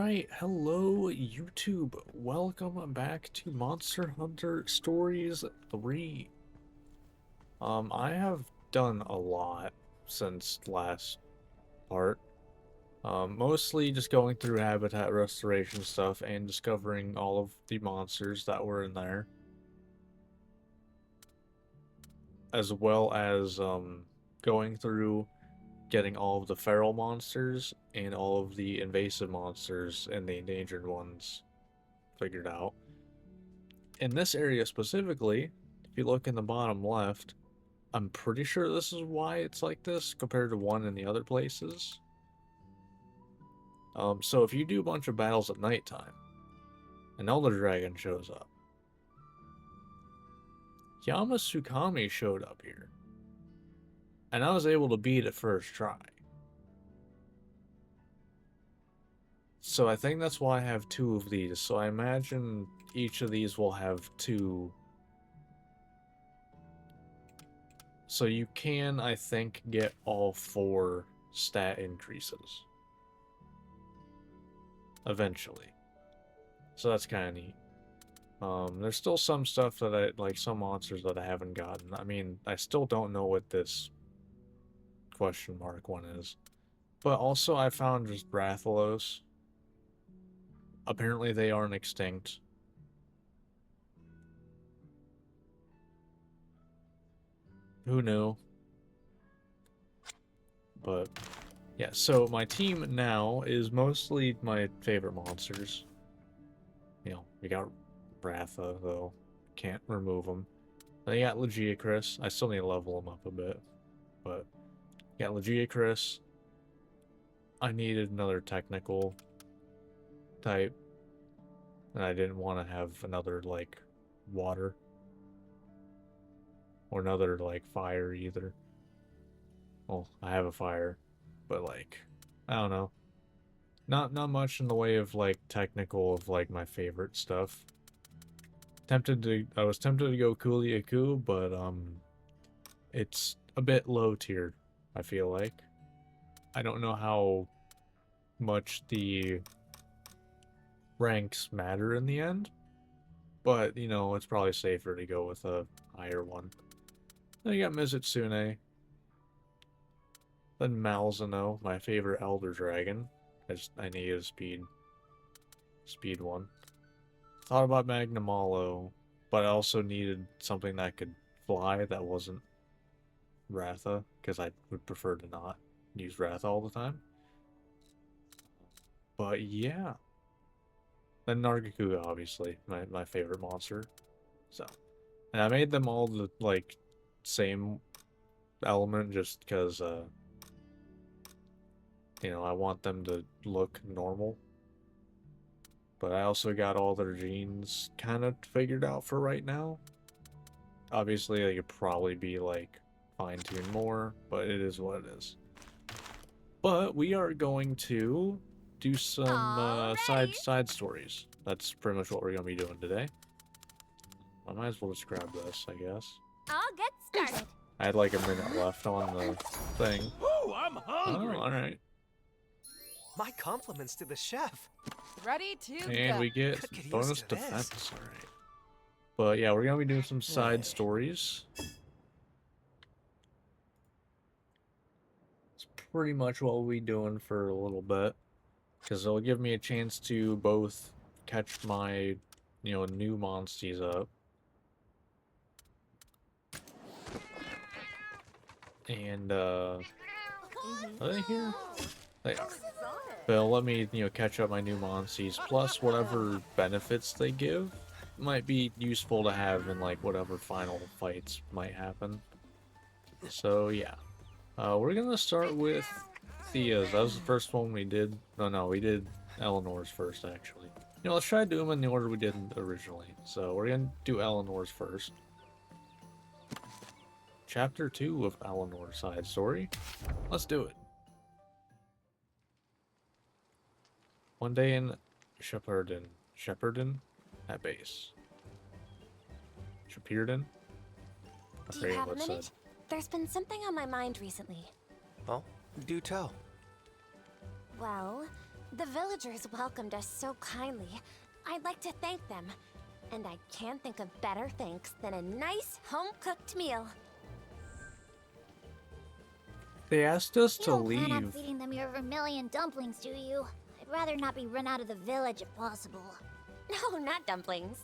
Alright, hello YouTube. Welcome back to Monster Hunter Stories 3. I have done a lot since last part. Mostly just going through habitat restoration stuff and discovering all of the monsters that were in there. As well as going through getting all of the feral monsters and all of the invasive monsters and the endangered ones figured out. In this area specifically, if you look in the bottom left, I'm pretty sure this is why it's like this compared to one in the other places. So if you do a bunch of battles at nighttime, an Elder Dragon shows up. Yamasukami showed up here, and I was able to beat it first try. So I think that's why I have two of these. So I imagine each of these will have two. So you can, I think, get all four stat increases. Eventually. So that's kind of neat. There's still some stuff that like some monsters that I haven't gotten. I mean, I still don't know what this question mark one is. But also I found just Rathalos. Apparently they aren't extinct. Who knew? But yeah, so my team now is mostly my favorite monsters. You know, we got Ratha, though. Can't remove him. Then you got Legiacris. I still need to level him up a bit. But you got Legiacris. I needed another technical type. And I didn't want to have another, like, water. Or another, like, fire either. Well, I have a fire. But, like, I don't know. Not much in the way of, like, technical of, like, my favorite stuff. I was tempted to go Kuliaku, but it's a bit low tiered, I feel like. I don't know how much the ranks matter in the end, but you know, it's probably safer to go with a higher one. Then you got Mizutsune. Then Malzeno, my favorite Elder Dragon. I need a speed one. Thought about Magnamalo, but I also needed something that could fly that wasn't Ratha, because I would prefer to not use Ratha all the time. But yeah. Then Nargacuga, obviously, my favorite monster. So, and I made them all the, like, same element just because, you know, I want them to look normal. But I also got all their genes kind of figured out for right now. Obviously, they could probably be, like, fine-tuned more, but it is what it is. But we are going to do some side stories. That's pretty much what we're going to be doing today. I might as well just grab this, I guess. I'll get started. I had like a minute left on the thing. Oh, I'm hungry. Oh, alright. My compliments to the chef. Ready to And go. we get Could get bonus used to this. defense, alright. But yeah, we're gonna be doing some side stories. It's pretty much what we'll be doing for a little bit. Because it'll give me a chance to both catch my, you know, new monsties up. And, are they here? They are. They'll let me, you know, catch up my new monsties, plus whatever benefits they give might be useful to have in, like, whatever final fights might happen. So, yeah. We're gonna start with Thea's. That was the first one we did. No, we did Eleanor's first, actually. You know, let's try to do them in the order we did originally. So, we're gonna do Eleanor's first. Chapter 2 of Eleanor's side story. Let's do it. One day in Shepperton at base. Shepperton? I Do you forget have a what it minute? said. There's been something on my mind recently. Well, do tell. Well, The villagers welcomed us so kindly. I'd like to thank them. And I can't think of better thanks than a nice home-cooked meal. They asked us You to don't plan on leave. feeding them your vermilion dumplings, do you? I'd rather not be run out of the village if possible. No, not dumplings.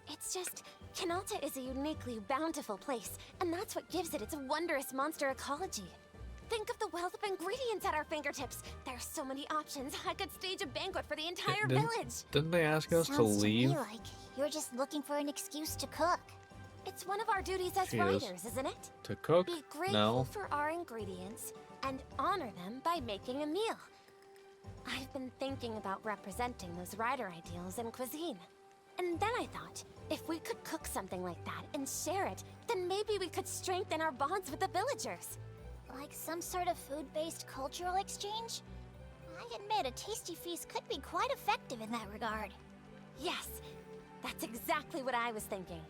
It's just, Kanalta is a uniquely bountiful place, and that's what gives it its wondrous monster ecology. Think of the wealth of ingredients at our fingertips. There's so many options. I could stage a banquet for the entire village. Didn't they ask us to Sounds leave? to me like you're just looking for an excuse to cook. It's one of our duties as She is. riders, isn't it? To cook? Be grateful No. for our ingredients and honor them by making a meal. I've been thinking about representing those rider ideals in cuisine. And then I thought, if we could cook something like that and share it, then maybe we could strengthen our bonds with the villagers. Like some sort of food-based cultural exchange? I admit a tasty feast could be quite effective in that regard. Yes, that's exactly what I was thinking.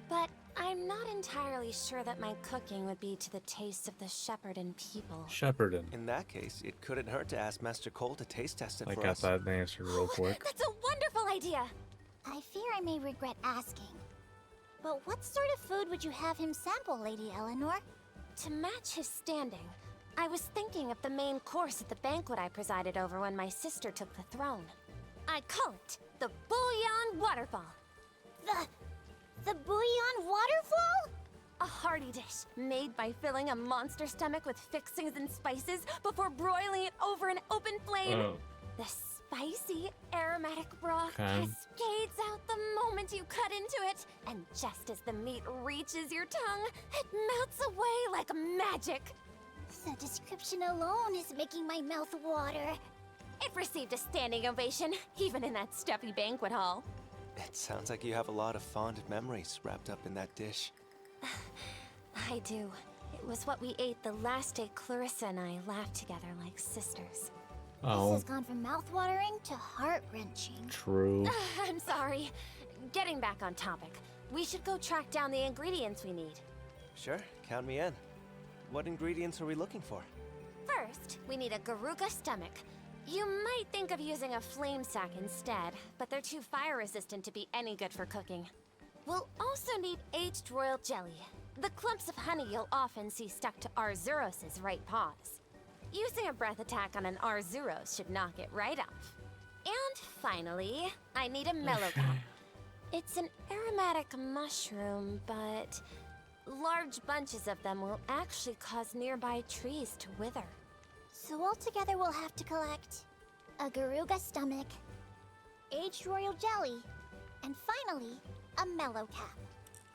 But I'm not entirely sure that my cooking would be to the taste of the Shepherdin people. Shepherdin. In that case, it couldn't hurt to ask Master Cole to taste test it I for got us. that answered real quick. That's a wonderful idea! I fear I may regret asking. But what sort of food would you have him sample, Lady Eleanor? To match his standing, I was thinking of the main course at the banquet I presided over when my sister took the throne. I call it the Bouillon Waterfall. The bouillon waterfall? A hearty dish made by filling a monster stomach with fixings and spices before broiling it over an open flame. Oh, The spicy, aromatic broth Okay. cascades out the moment you cut into it. And just as the meat reaches your tongue, it melts away like magic. The description alone is making my mouth water. It received a standing ovation, even in that stuffy banquet hall. It sounds like you have a lot of fond memories wrapped up in that dish. I do. It was what we ate the last day Clarissa and I laughed together like sisters. This oh, has gone from mouth-watering to heart-wrenching. true. I'm sorry. Getting back on topic, we should go track down the ingredients we need. Sure, count me in. What ingredients are we looking for? First, we need a Garuga stomach. You might think of using a flame sack instead, but they're too fire-resistant to be any good for cooking. We'll also need aged royal jelly, the clumps of honey you'll often see stuck to Arzuros' right paws. Using a breath attack on an Arzuros should knock it right off. And finally, I need a mellow cap. It's an aromatic mushroom, but large bunches of them will actually cause nearby trees to wither. So altogether we'll have to collect a Garuga stomach, aged royal jelly, and finally, a mellow cap.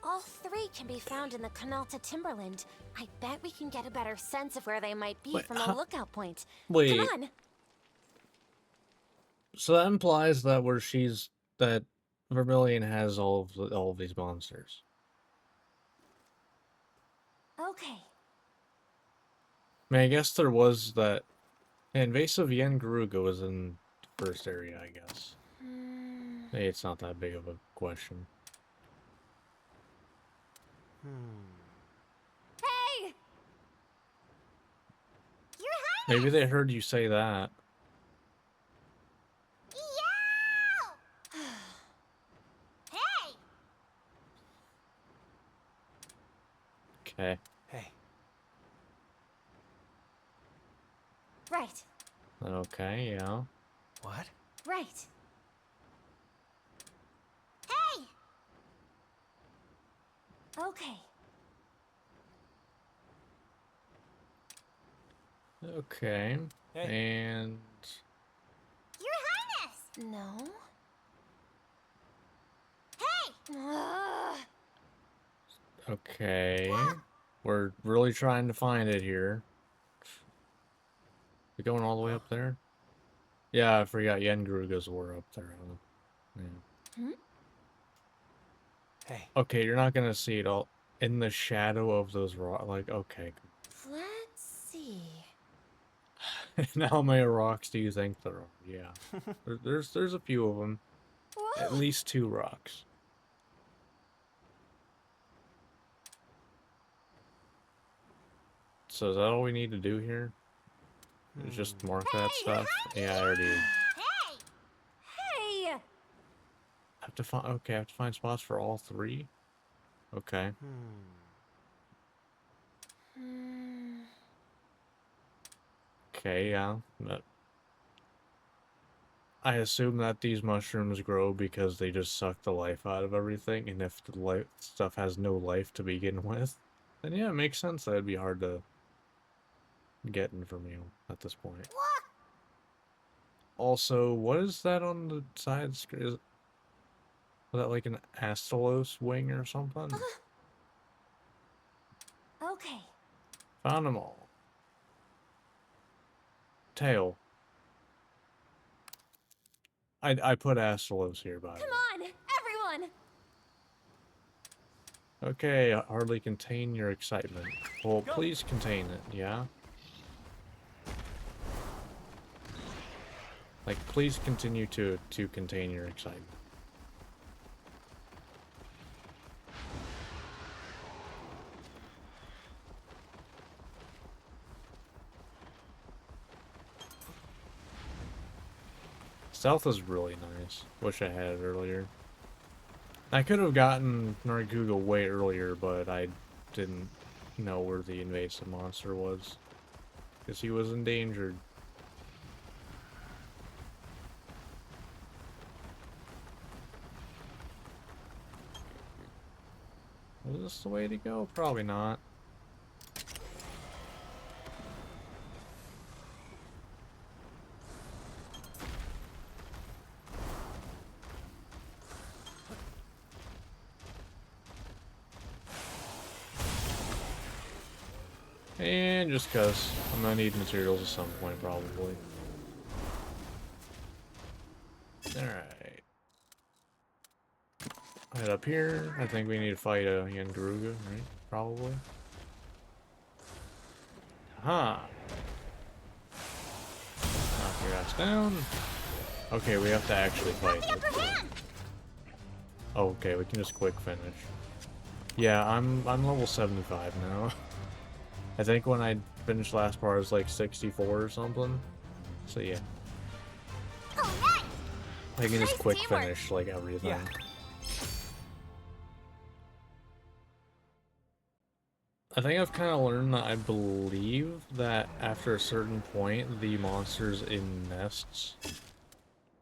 All three can be found in the Kanalta Timberland. I bet we can get a better sense of where they might be Wait, from a lookout point. Wait, Come on! so that implies that that Vermilion has all of these monsters. Okay. I mean, I guess there was that invasive Yen Garuga was in the first area, I guess. Hey, it's not that big of a question. Hey! Your Highness! Maybe they heard you say that. Yow! Hey! Okay. Hey, Right, Okay, yeah. what? right. Hey! Okay. Okay. Hey. And Your Highness! No. Hey! Ugh. okay. We're really trying to find it here. We going all the way up there? Yeah, I forgot Yen Garugas were up there. Huh? Yeah. Hey, Okay, you're not gonna see it all in the shadow of those rocks. Like, okay. Let's see. How many rocks do you think there are? Yeah. There's a few of them. At Whoa. least 2 rocks. So is that all we need to do here? Just mark that stuff. Yeah, I already Hey! Hey! have to find. Okay, I have to find spots for all three. Okay. Okay, yeah. I assume that these mushrooms grow because they just suck the life out of everything, and if the stuff has no life to begin with, then yeah, it makes sense that it'd be hard to get in from you at this point. What? Also, what is that on the side screen? Was that like an Astalos wing or something? Okay. Found them all. Tail. I put Astalos here, by the way. Come on, everyone! Okay, hardly contain your excitement. Well, please contain it, yeah? Like, please continue to contain your excitement. Stealth is really nice. Wish I had it earlier. I could have gotten Narguga way earlier, but I didn't know where the invasive monster was. Because he was endangered. Is this the way to go? Probably not. And just cause I'm gonna need materials at some point, probably. Alright. Head up here. I think we need to fight a Yangaruga, right? Probably. Aha! Knock your ass down. Okay, we have to actually fight it. Oh, okay, we can just quick finish. Yeah, I'm level 75 now. I think when I finished last part, I was like 64 or something. So yeah. Alright! I can just Nice quick teamwork. finish like everything. Yeah. I think I've kind of learned that I believe that after a certain point, the monsters in nests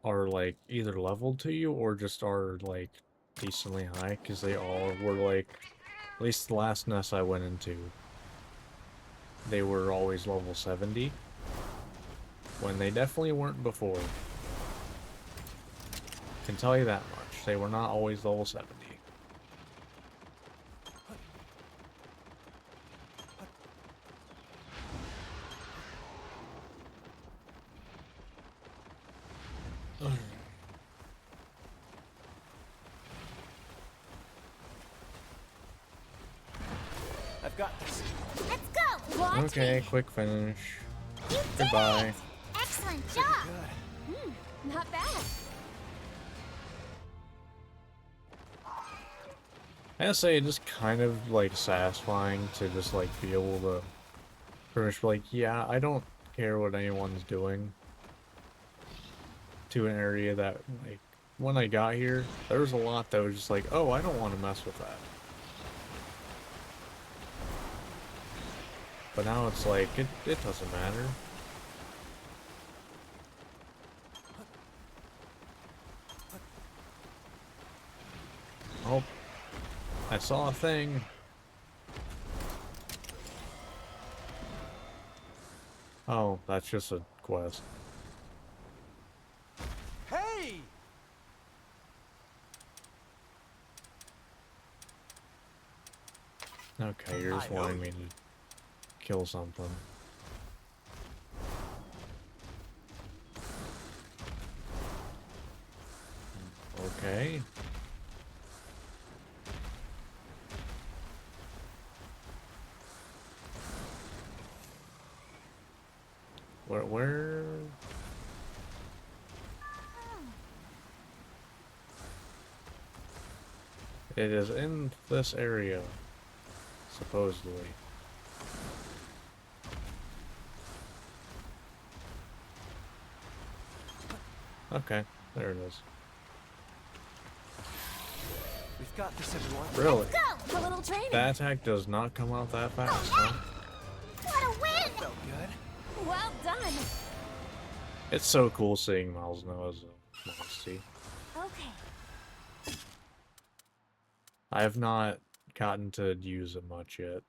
are like either leveled to you or just are like decently high, because they all were like, at least the last nest I went into, they were always level 70, when they definitely weren't before. Can tell you that much. They were not always level 70. I've got this. Let's go! Watch Okay, me. quick finish. You did Goodbye. it! Excellent job! Good. Not bad. I gotta say, it's just kind of like satisfying to just like be able to pretty much be like, yeah, I don't care what anyone's doing to an area that, like, when I got here, there was a lot that was just like, oh, I don't want to mess with that. But now it's like, it doesn't matter. Oh, I saw a thing. Oh, that's just a quest. Hey! Okay, you're just I know wanting you. me to kill something. Okay. Where? It is in this area, supposedly. Okay, there it is. We've got this, everyone. Really? Go! A little training. That attack does not come out that fast, huh? What a win! Felt good. Well done. It's so cool seeing Miles now as a Monty. Okay. I have not gotten to use it much yet.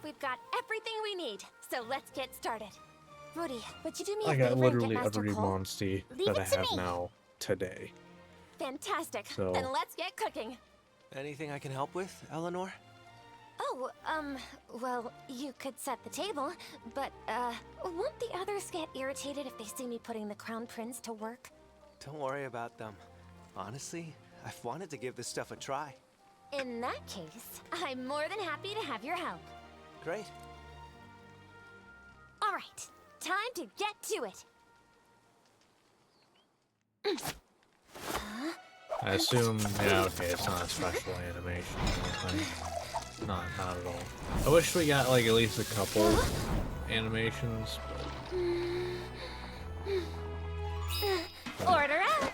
We've got everything we need, so let's get started. Rudy, would you do me I a got favor and literally get Master every Cole? Monstie Leave that I it to have me. now today. Fantastic. So- Then let's get cooking. Anything I can help with, Eleanor? Oh, well, you could set the table, but, won't the others get irritated if they see me putting the Crown Prince to work? Don't worry about them. Honestly, I've wanted to give this stuff a try. In that case, I'm more than happy to have your help. Great. All right, time to get to it. I assume, yeah, okay, it's not a special animation or anything. Not at all. I wish we got, like, at least a couple animations, but... Order out.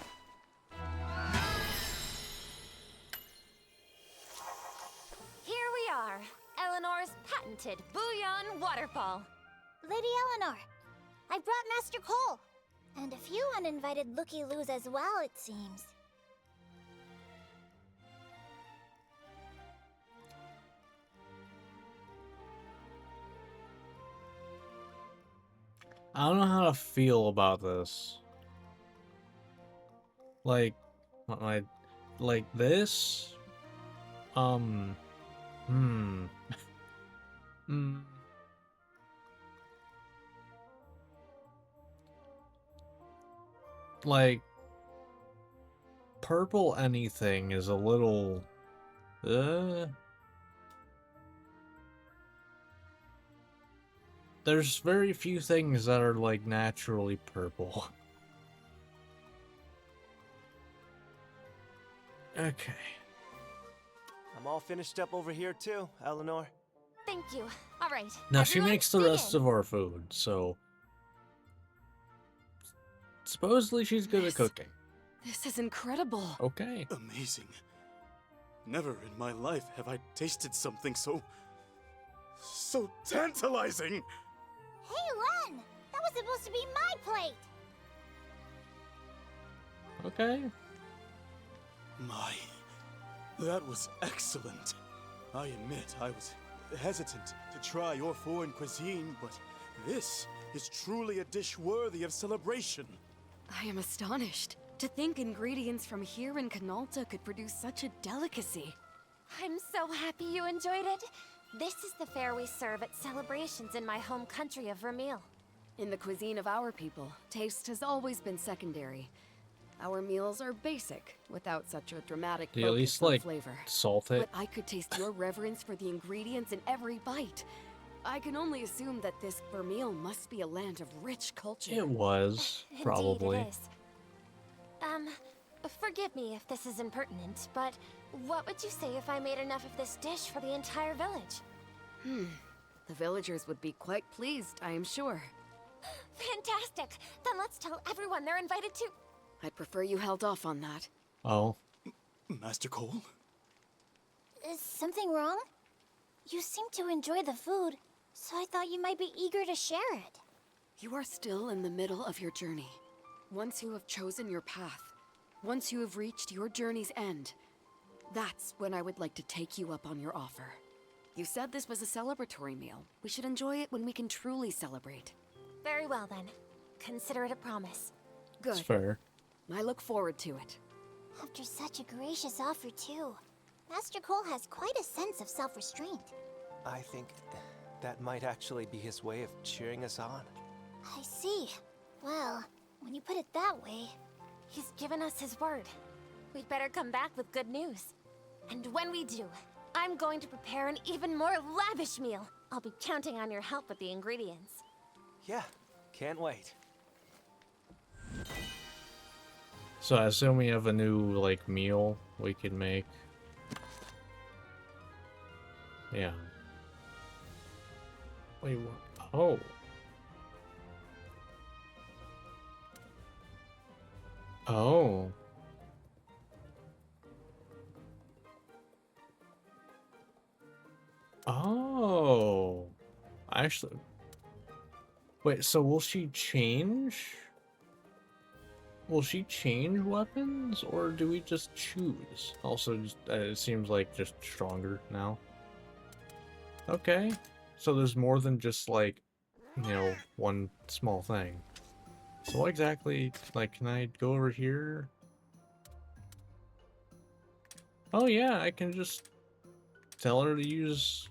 Here we are, Eleanor's patented bouillon waterfall. Lady Eleanor, I brought Master Cole. And a few uninvited looky-loos as well, it seems. I don't know how to feel about this. Like, like this? Hmm. Hmm. Like, purple anything is a little, there's very few things that are, like, naturally purple. Okay. I'm all finished up over here too, Eleanor. Thank you. All right. Now she everyone makes the dig rest in. of our food, so supposedly she's good at cooking. This is incredible. Okay. Amazing. Never in my life have I tasted something so tantalizing. Hey, Len! That was supposed to be my plate! Okay. My, that was excellent. I admit I was hesitant to try your foreign cuisine, but this is truly a dish worthy of celebration. I am astonished. To think ingredients from here in Canalta could produce such a delicacy. I'm so happy you enjoyed it. This is the fare we serve at celebrations in my home country of Vermeil. In the cuisine of our people, taste has always been secondary. Our meals are basic, without such a dramatic Do you at focus least, on like, flavor. salt it? But I could taste your reverence for the ingredients in every bite. I can only assume that this Vermeil must be a land of rich culture. It was, probably. Indeed it is. Forgive me if this is impertinent, but what would you say if I made enough of this dish for the entire village? The villagers would be quite pleased, I am sure. Fantastic! Then let's tell everyone they're invited to... I'd prefer you held off on that. Oh. Master Cole? Is something wrong? You seem to enjoy the food, so I thought you might be eager to share it. You are still in the middle of your journey. Once you have chosen your path, once you have reached your journey's end, that's when I would like to take you up on your offer. You said this was a celebratory meal. We should enjoy it when we can truly celebrate. Very well then. Consider it a promise. It's Good. fair. I look forward to it. After such a gracious offer, too. Master Cole has quite a sense of self-restraint. I think that might actually be his way of cheering us on. I see. Well, when you put it that way... He's given us his word. We'd better come back with good news. And when we do, I'm going to prepare an even more lavish meal. I'll be counting on your help with the ingredients. Yeah, can't wait. So I assume we have a new, like, meal we can make. Yeah. Wait, what? Oh. Oh. Oh. Actually, wait, so will she change? Will she change weapons, or do we just choose? Also, just, it seems like just stronger now. Okay. So there's more than just, like, you know, one small thing. So what exactly, like, can I go over here? Oh yeah, I can just tell her to use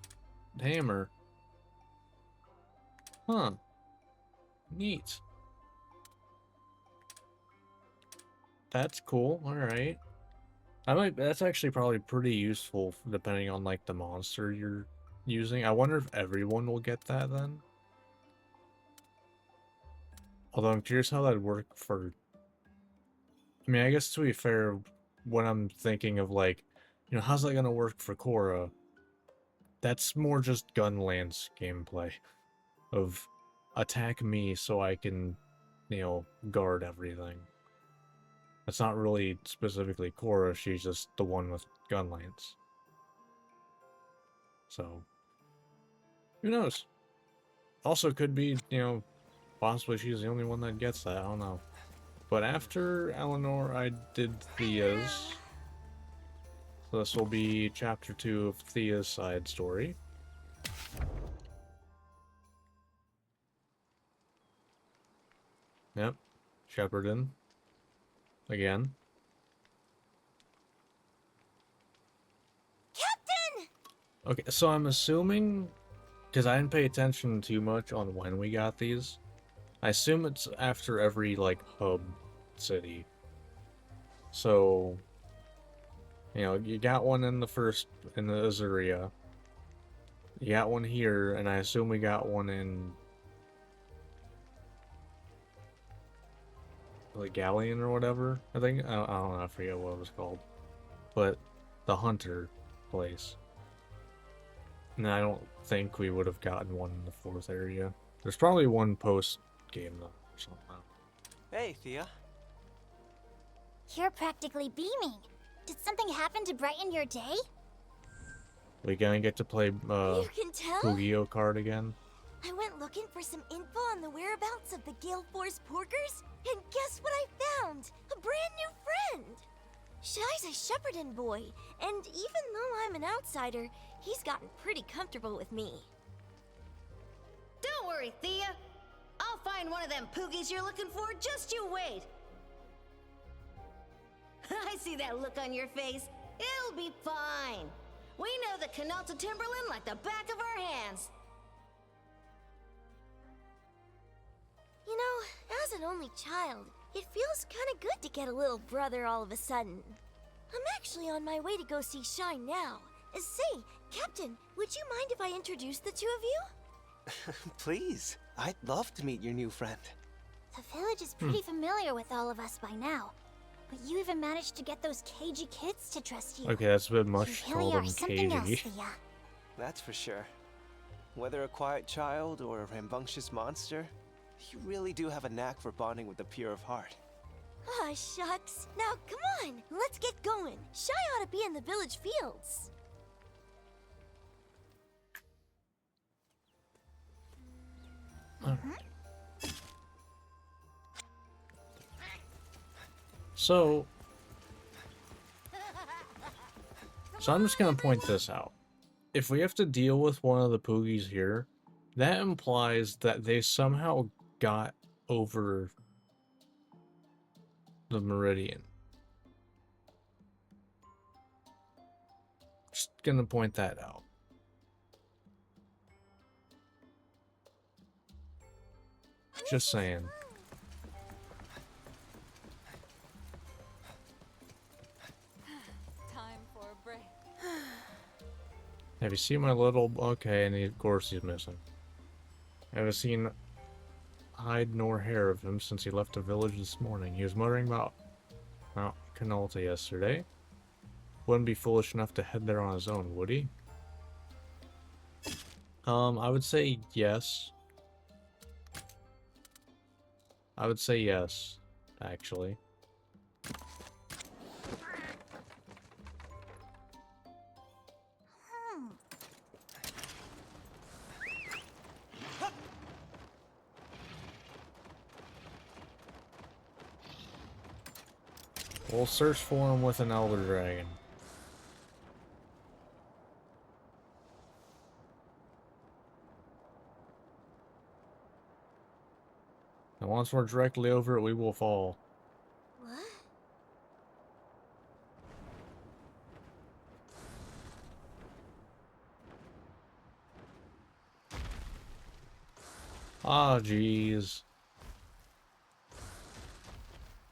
hammer. Huh. Neat. That's cool. Alright. That's actually probably pretty useful depending on, like, the monster you're using. I wonder if everyone will get that then. Although I'm curious how that'd work for... I mean, I guess to be fair, when I'm thinking of, like, you know, how's that gonna work for Korra? That's more just Gunlance gameplay. Of attack me so I can, you know, guard everything. It's not really specifically Korra, she's just the one with Gunlance. So, who knows? Also could be, you know, possibly she's the only one that gets that, I don't know. But after Eleanor, I did Thea's. So this will be chapter 2 of Thea's side story. Yep, Shepardin. Again. Captain! Okay, so I'm assuming, because I didn't pay attention too much on when we got these, I assume it's after every, like, hub city. So, you know, you got one in the Azuria. You got one here, and I assume we got one in... like Galleon or whatever, I think. I don't know, I forget what it was called. But the Hunter place. And I don't think we would have gotten one in the 4th area. There's probably one post-game though, or something. Hey, Thea. You're practically beaming. Did something happen to brighten your day? We gonna get to play You can tell? Yu-Gi-Oh card again? I went looking for some info on the whereabouts of the Gale Force Porkers, and guess what I found? A brand new friend! Shy's a Shepardin boy, and even though I'm an outsider, he's gotten pretty comfortable with me. Don't worry, Thea. I'll find one of them poogies you're looking for, just you wait. I see that look on your face. It'll be fine. We know the Canalta Timberland like the back of our hands. You know, as an only child, it feels kinda good to get a little brother all of a sudden. I'm actually on my way to go see Shy now. Say, Captain, would you mind if I introduce the two of you? Please. I'd love to meet your new friend. The village is pretty familiar with all of us by now. But you even managed to get those cagey kids to trust you. Okay, that's a bit much to You call really them are something else, cagey. Thea. That's for sure. Whether a quiet child or a rambunctious monster, you really do have a knack for bonding with the pure of heart. Aw, shucks. Now, come on, let's get going. Shy ought to be in the village fields. So I'm just gonna point this out. If we have to deal with one of the Poogies here, that implies that they somehow got over the Meridian. Just gonna point that out. Just saying. Time for a break. Have you seen my little... Okay, and of course he's missing. Haven't seen hide nor hair of him since he left the village this morning. He was muttering about Mount Canalta yesterday. Wouldn't be foolish enough to head there on his own, would he? I would say yes. I would say yes, actually. We'll search for him with an Elder Dragon. And once we're directly over it, we will fall. What? Ah, jeez.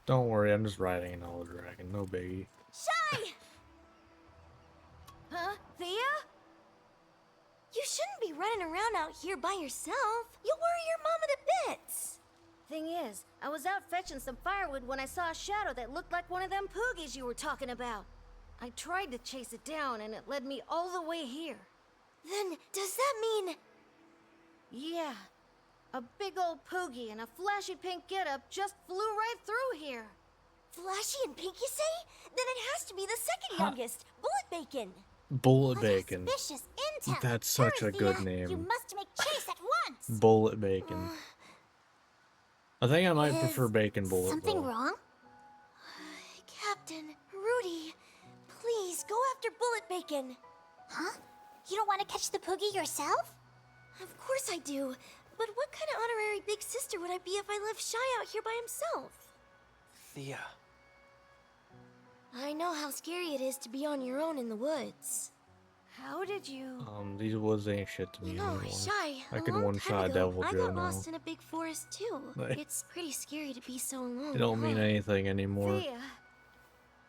Don't worry, I'm just riding an Elder Dragon, no biggie. Shy! Huh? Thea? You shouldn't be running around out here by yourself. You'll worry your mama to bits. Thing is, I was out fetching some firewood when I saw a shadow that looked like one of them poogies you were talking about. I tried to chase it down and it led me all the way here. Then, does that mean... Yeah. A big old poogie in a flashy pink getup just flew right through here. Flashy and pink, you say? Then it has to be the second youngest, Bullet Bacon. Bullet What Bacon. auspicious intel. That's such a good Thea, name. You must make chase at once. Bullet Bacon. I think I might Is prefer Bacon Bullet. something though. wrong? Captain, Rudy, please go after Bullet Bacon. Huh? You don't want to catch the poogie yourself? Of course I do. But what kind of honorary big sister would I be if I left Shy out here by himself? Thea. I know how scary it is to be on your own in the woods. How did you... These woods ain't shit to me You know, anymore. Shy, I a can long one-shot time ago, Devil I Joe got now. lost in a big forest too. Like- It's pretty scary to be so alone. It don't mean huh? anything anymore. Thea,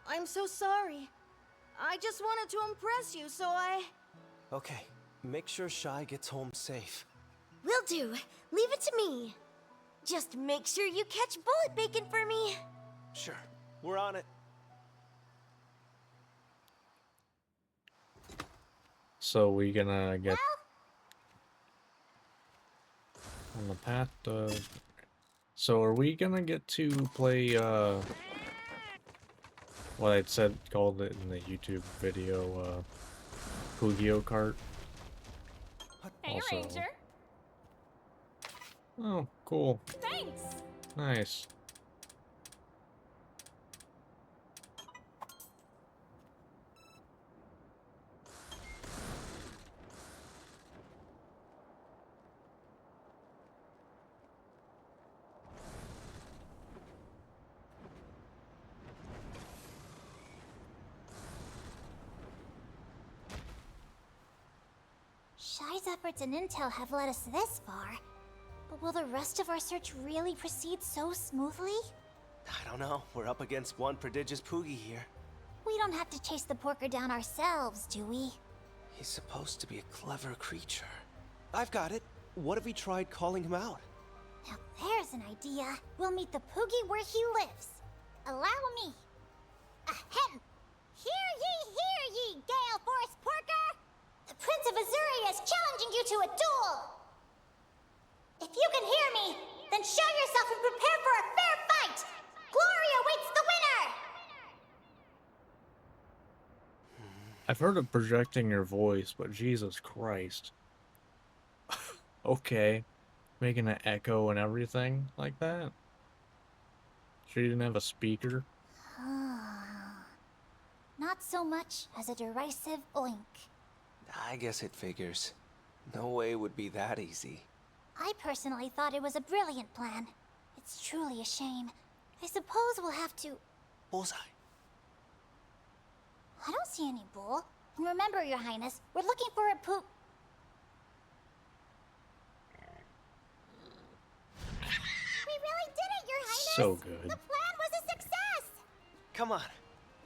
I'm so sorry. I just wanted to impress you, so I... Okay, make sure Shy gets home safe. Will do. Leave it to me. Just make sure you catch Bullet Bacon for me. Sure, we're on it. So we gonna get on the path to... So are we gonna get to play what I'd said called it in the YouTube video, Pugio Kart? Hey, Also- Ranger. Oh, cool. Thanks. Nice. Shy's efforts and intel have led us this far. But will the rest of our search really proceed so smoothly? I don't know, we're up against one prodigious Poogie here. We don't have to chase the porker down ourselves, do we? He's supposed to be a clever creature. I've got it. What if we tried calling him out? Now there's an idea. We'll meet the Poogie where he lives. Allow me. Ahem! Hear ye, Gale Force Porker! The Prince of Azuri is challenging you to a duel! If you can hear me, then show yourself and prepare for a fair fight! Glory awaits the winner! I've heard of projecting your voice, but Jesus Christ. Okay. Making an echo and everything like that? Sure you didn't have a speaker? Not so much as a derisive oink. I guess it figures. No way it would be that easy. I personally thought it was a brilliant plan. It's truly a shame. I suppose we'll have to... Bullseye. I don't see any bull. And remember, Your Highness, we're looking for a poop... We really did it, Your Highness! So good. The plan was a success! Come on.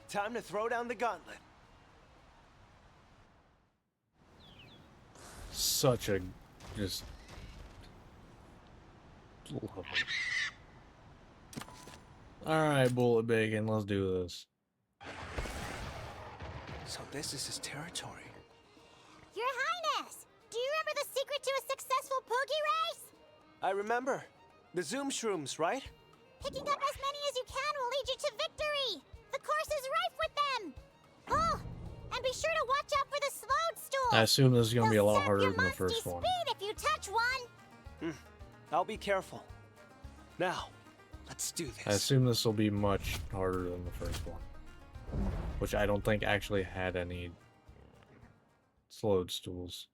Time to throw down the gauntlet. Such a... just... love it. Alright, Bullet Bacon, let's do this. So this is his territory. Your Highness! Do you remember the secret to a successful Poogie race? I remember. The Zoom Shrooms, right? Picking up as many as you can will lead you to victory! The course is rife with them! Oh, and be sure to watch out for the slowed stools! I assume this is gonna be a They'll lot sap harder your than the monster's first one. speed if you touch one! I'll be careful. Now, let's do I this. assume this will be much harder than the first one. Which I don't think actually had any slowed stools.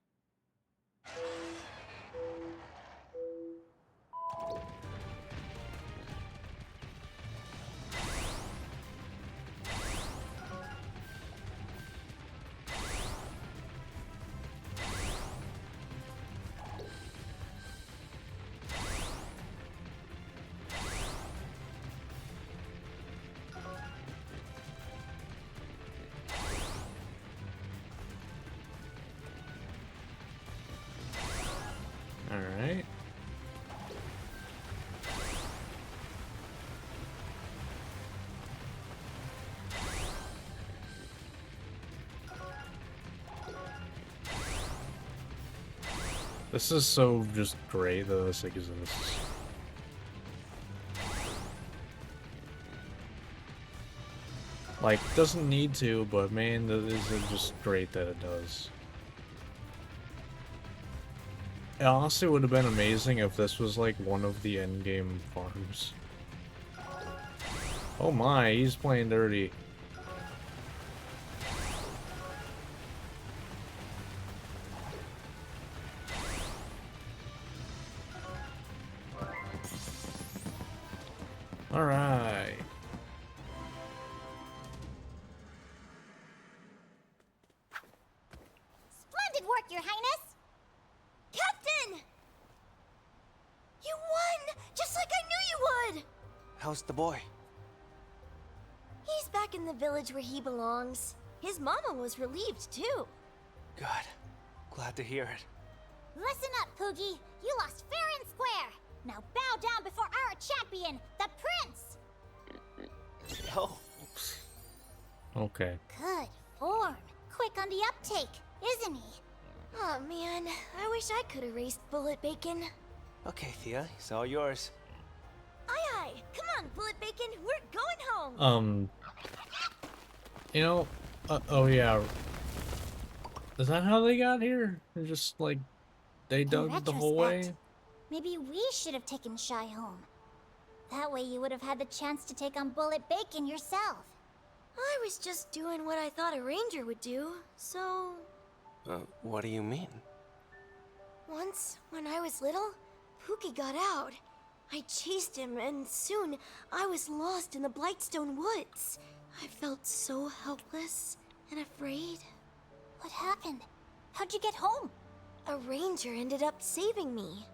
Alright. This is so just great that this exists. Like, doesn't need to, but man, that is just great that it does. It honestly would have been amazing if this was like one of the endgame farms. Oh my, he's playing dirty. Alright. Splendid work, Your Highness! Captain! You won! Just like I knew you would! How's the boy? He's back in the village where he belongs. His mama was relieved, too. Good. Glad to hear it. Listen up, Poogie. You lost fair and square. Now bow down before our champion, the Prince! Oh, Okay. Good form. Quick on the uptake, isn't he? Oh man, I wish I could have raced Bullet Bacon. okay, Thea. It's all yours. Aye aye! Come on, Bullet Bacon, we're going home! You know, oh yeah. Is that how they got here? They're just like, they dug the whole way? retrospect, maybe we should have taken Shy home. That way you would have had the chance to take on Bullet Bacon yourself. I was just doing what I thought a ranger would do, so... What do you mean? Once, when I was little, Pookie got out. I chased him, and soon I was lost in the Blightstone woods. I felt so helpless and afraid. What happened? How'd you get home? A ranger ended up saving me.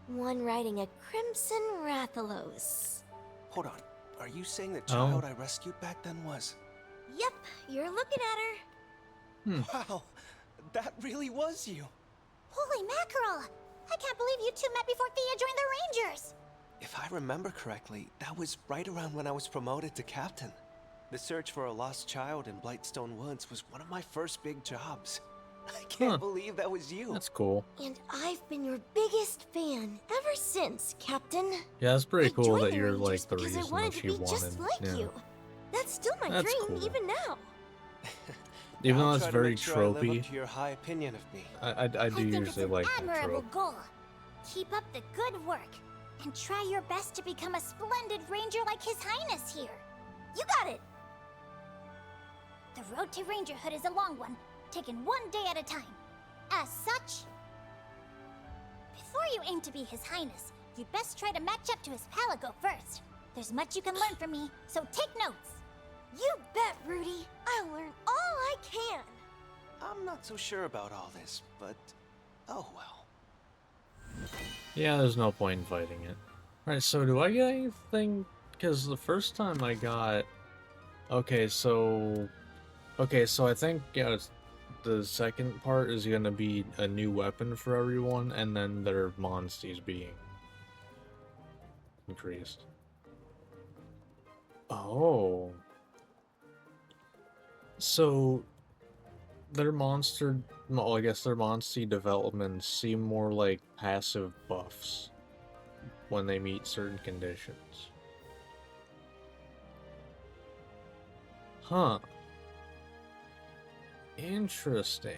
One riding a Crimson Rathalos. Hold on. Are you saying the child I rescued back then was? Yep, you're looking at her. Wow, that really was you. Holy mackerel! I can't believe you two met before Thea joined the Rangers! If I remember correctly, that was right around when I was promoted to captain. The search for a lost child in Blightstone Woods was one of my first big jobs. I can't believe that was you. That's cool. And I've been your biggest fan ever since, Captain. Yeah, that's pretty I cool joined that the you're Rangers like the because reason I wanted that to she be just wanted. like Yeah. you. That's still my That's dream, cool. even now. Even though I'll it's try to very make sure I live tropey, up to your high opinion of me. I do think usually it's an like the admirable trope. goal. Keep up the good work, and try your best to become a splendid ranger like His Highness here. You got it! The road to rangerhood is a long one, taken one day at a time. As such, before you aim to be His Highness, you'd best try to match up to his Pelago first. There's much you can learn from me, so take notes. You bet, Rudy. I'll learn all I can. I'm not so sure about all this, but oh well. Yeah, there's no point in fighting it. Alright, so do I get anything? Because the first time I got... Okay, so I think, yeah, the second part is gonna be a new weapon for everyone, and then their monsties being increased. Oh. So, their monster... Well, I guess their monstie developments seem more like passive buffs when they meet certain conditions. Huh. Interesting.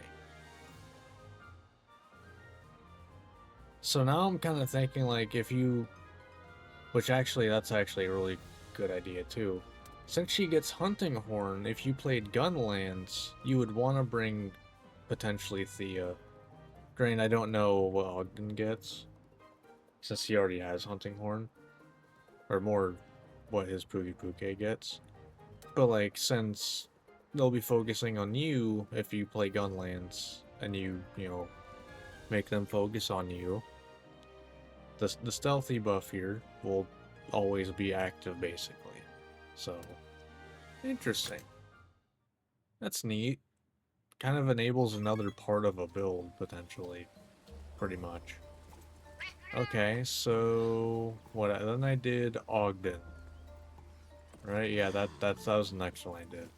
So now I'm kind of thinking, like, if you... Which actually, that's actually a really good idea, too. Since she gets Hunting Horn, if you played Gunlands, you would want to bring, potentially, Thea. Granted, I don't know what Ogden gets, since he already has Hunting Horn. Or more, what his Poogie Puke gets. But, like, since they'll be focusing on you if you play Gunlands, and you know, make them focus on you, the stealthy buff here will always be active, basically. So, interesting. That's neat. Kind of enables another part of a build, potentially. Pretty much. Okay, so... Then I did Ogden. Right? Yeah, that was the next one I did.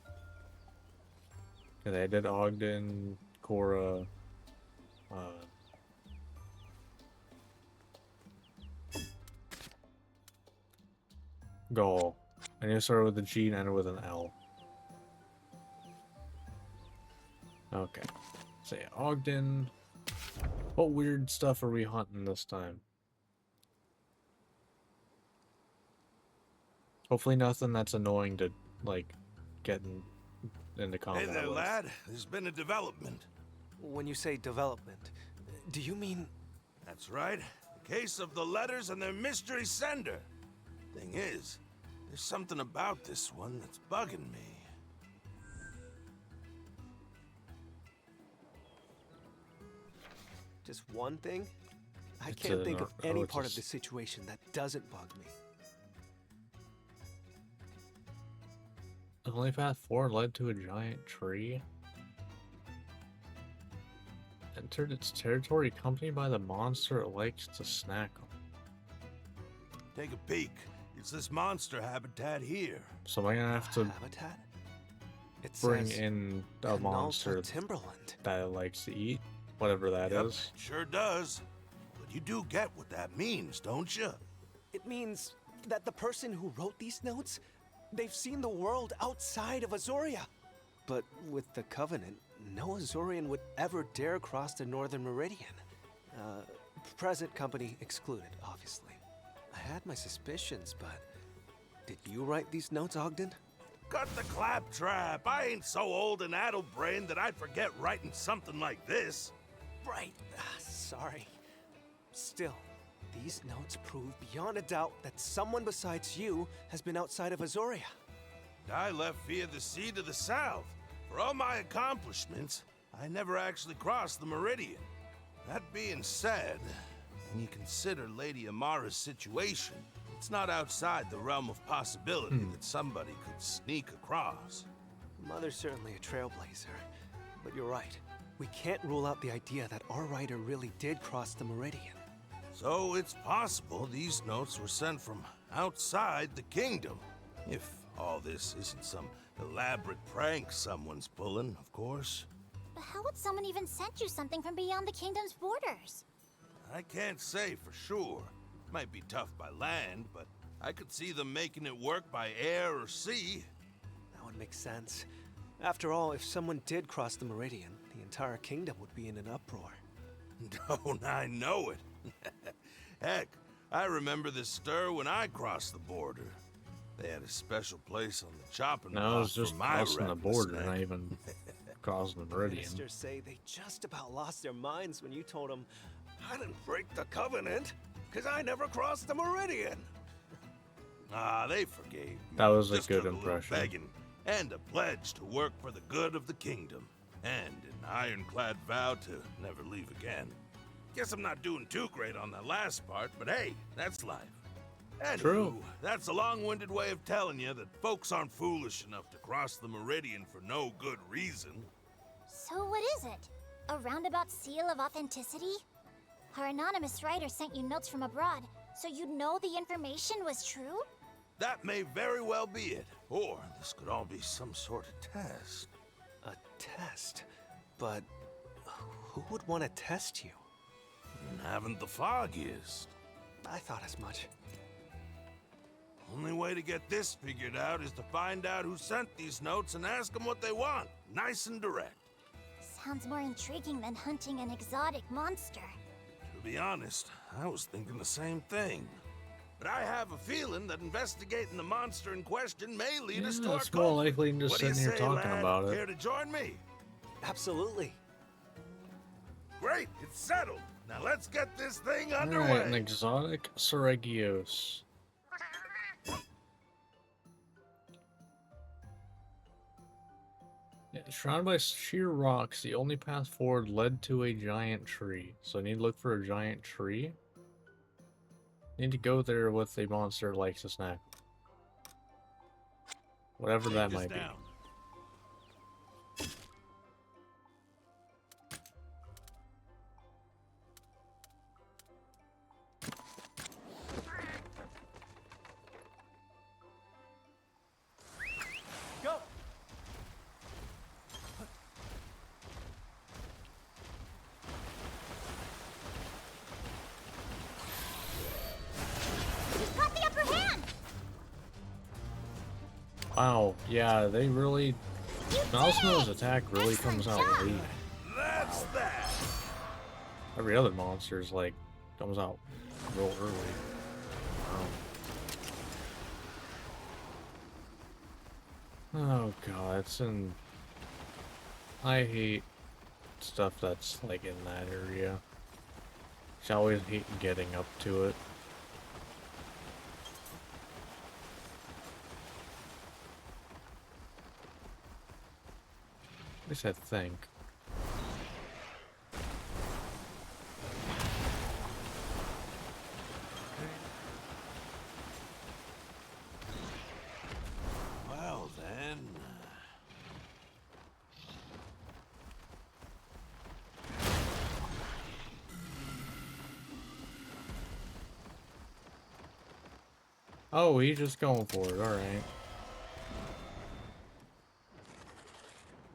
Okay, I did Ogden, Korra, Gaul. I need to start with a G and end with an L. Okay. Say Ogden. What weird stuff are we hunting this time? Hopefully nothing that's annoying to, like, get into combat Hey there, with. lad. There's been a development. When you say development, do you mean... That's right. The case of the letters and their mystery sender. Thing is, there's something about this one that's bugging me. Just one thing? I It's can't a think of nor- any it's part a of the situation that doesn't bug me. Only path 4 led to a giant tree. Entered its territory accompanied by the monster it likes to snack on. Take a peek. It's this monster habitat here. So am I gonna have to Habitat? It bring says in a Canalta monster Timberland. that it likes to eat? Whatever that Yep, is. it sure does. But you do get what that means, don't you? It means that the person who wrote these notes, they've seen the world outside of Azoria. But with the Covenant, no Azorian would ever dare cross the Northern Meridian. Present company excluded, obviously. I had my suspicions, but... Did you write these notes, Ogden? Cut the claptrap. I ain't so old and addle-brained that I'd forget writing something like this. Right. Sorry. Still, these notes prove beyond a doubt that someone besides you has been outside of Azoria. I left via the sea to the south. For all my accomplishments, I never actually crossed the Meridian. That being said, when you consider Lady Amara's situation, it's not outside the realm of possibility that somebody could sneak across. Mother's certainly a trailblazer, but you're right. We can't rule out the idea that our writer really did cross the Meridian. So it's possible these notes were sent from outside the kingdom. If all this isn't some elaborate prank someone's pulling, of course. But how would someone even send you something from beyond the kingdom's borders? I can't say for sure. Might be tough by land, but I could see them making it work by air or sea. That would make sense. After all, if someone did cross the Meridian, the entire kingdom would be in an uproar. Don't I know it? Heck, I remember this stir when I crossed the border. They had a special place on the chopping No, block it was just for my crossing the reckless border, neck. not even crossing the Meridian. Ministers say they just about lost their minds when you told them, I didn't break the covenant, because I never crossed the Meridian. Ah, they forgave me. That was a Just good took little impression. Begging and a pledge to work for the good of the kingdom, and an ironclad vow to never leave again. Guess I'm not doing too great on that last part, but hey, that's life. Anywho, True. That's a long-winded way of telling you that folks aren't foolish enough to cross the Meridian for no good reason. So what is it? A roundabout seal of authenticity? Our anonymous writer sent you notes from abroad, so you'd know the information was true? That may very well be it. Or this could all be some sort of test. A test? But who would want to test you? Haven't the foggiest. I thought as much. Only way to get this figured out is to find out who sent these notes and ask them what they want. Nice and direct. Sounds more intriguing than hunting an exotic monster. To be honest, I was thinking the same thing. But I have a feeling that investigating the monster in question may lead us to our it's more goal. likely than just What do you sitting here say, talking lad? about it. Care to join me? Absolutely. Great, it's settled. Now let's get this thing Alright, underway. an exotic Seregios. Yeah, surrounded by sheer rocks, the only path forward led to a giant tree. So I need to look for a giant tree. Need to go there with a monster that likes a snack. Whatever that might be. Go! He's got the upper hand! Wow, yeah, they really... You Malsno's did it! attack really Excellent comes out job! late. That's that. Every other monster's like, comes out real early. Oh god, it's in... I hate stuff that's like in that area. I always hate getting up to it. At least I think. Well then. Oh, he's just going for it, alright.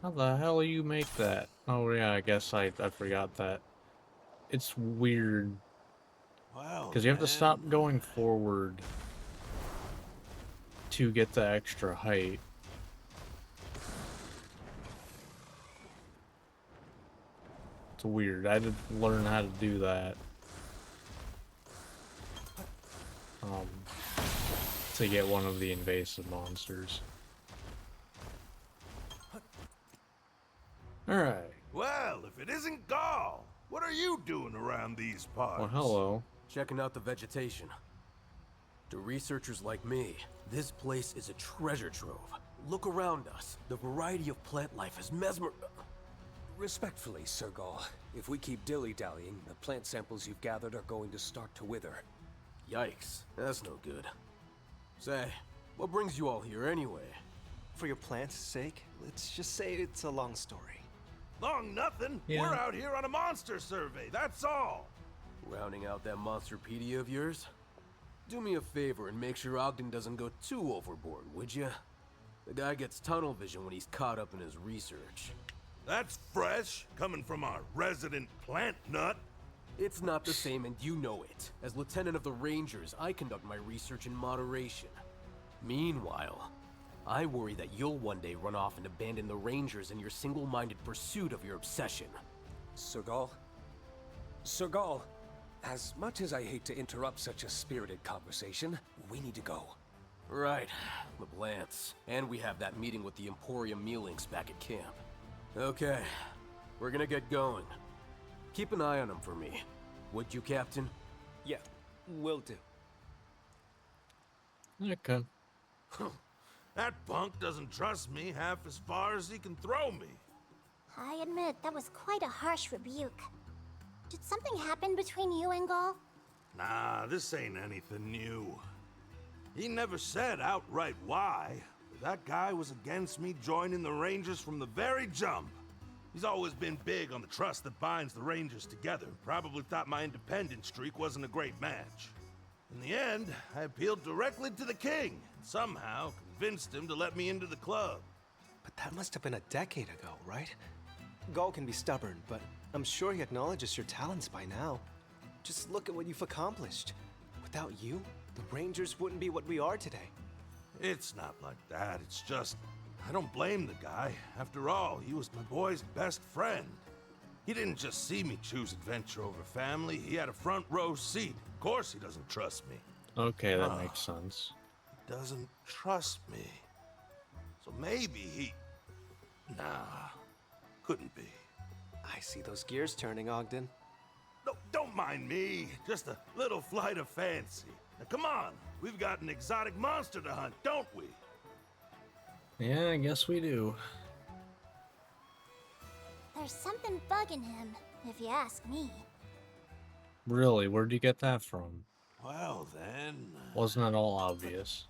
How the hell do you make that? Oh yeah, I guess I forgot that. It's weird. Well, Because you have to then. stop going forward to get the extra height. It's weird. I had to learn how to do that. To get one of the invasive monsters. Alright. Well, if it isn't Gaul, what are you doing around these parts? Well, hello. Checking out the vegetation. To researchers like me, this place is a treasure trove. Look around us. The variety of plant life is Respectfully, Sir Gaul, if we keep dilly-dallying, the plant samples you've gathered are going to start to wither. Yikes, that's no good. Say, what brings you all here anyway? For your plant's sake, let's just say it's a long story. Long nothing. Yeah. We're out here on a monster survey, that's all. Rounding out that monsterpedia of yours? Do me a favor and make sure Ogden doesn't go too overboard, would ya? The guy gets tunnel vision when he's caught up in his research. That's fresh, coming from our resident plant nut. It's not the same, and you know it. As Lieutenant of the Rangers, I conduct my research in moderation. Meanwhile, I worry that you'll one day run off and abandon the Rangers in your single-minded pursuit of your obsession. Sir Gaul? Sir Gaul, as much as I hate to interrupt such a spirited conversation, we need to go. Right, LeBlance. And we have that meeting with the Emporium Mealings back at camp. Okay, we're gonna get going. Keep an eye on him for me. Would you, Captain? Yeah, will do. Okay. That punk doesn't trust me half as far as he can throw me. I admit, that was quite a harsh rebuke. Did something happen between you and Gaul? Nah, this ain't anything new. He never said outright why, but that guy was against me joining the Rangers from the very jump. He's always been big on the trust that binds the Rangers together. Probably thought my independent streak wasn't a great match. In the end, I appealed directly to the king, and somehow convinced him to let me into the club. But that must have been a decade ago, right? Gaul can be stubborn, but I'm sure he acknowledges your talents by now. Just look at what you've accomplished. Without you, the Rangers wouldn't be what we are today. It's not like that. It's just, I don't blame the guy. After all, he was my boy's best friend. He didn't just see me choose adventure over family. He had a front row seat. Of course he doesn't trust me. Okay, that makes sense. He doesn't trust me. So maybe he... Nah, couldn't be. I see those gears turning, Ogden. No, don't mind me. Just a little flight of fancy. Now come on, we've got an exotic monster to hunt, don't we? Yeah, I guess we do. There's something bugging him, if you ask me. Really, where'd you get that from? Well then... Wasn't it all obvious?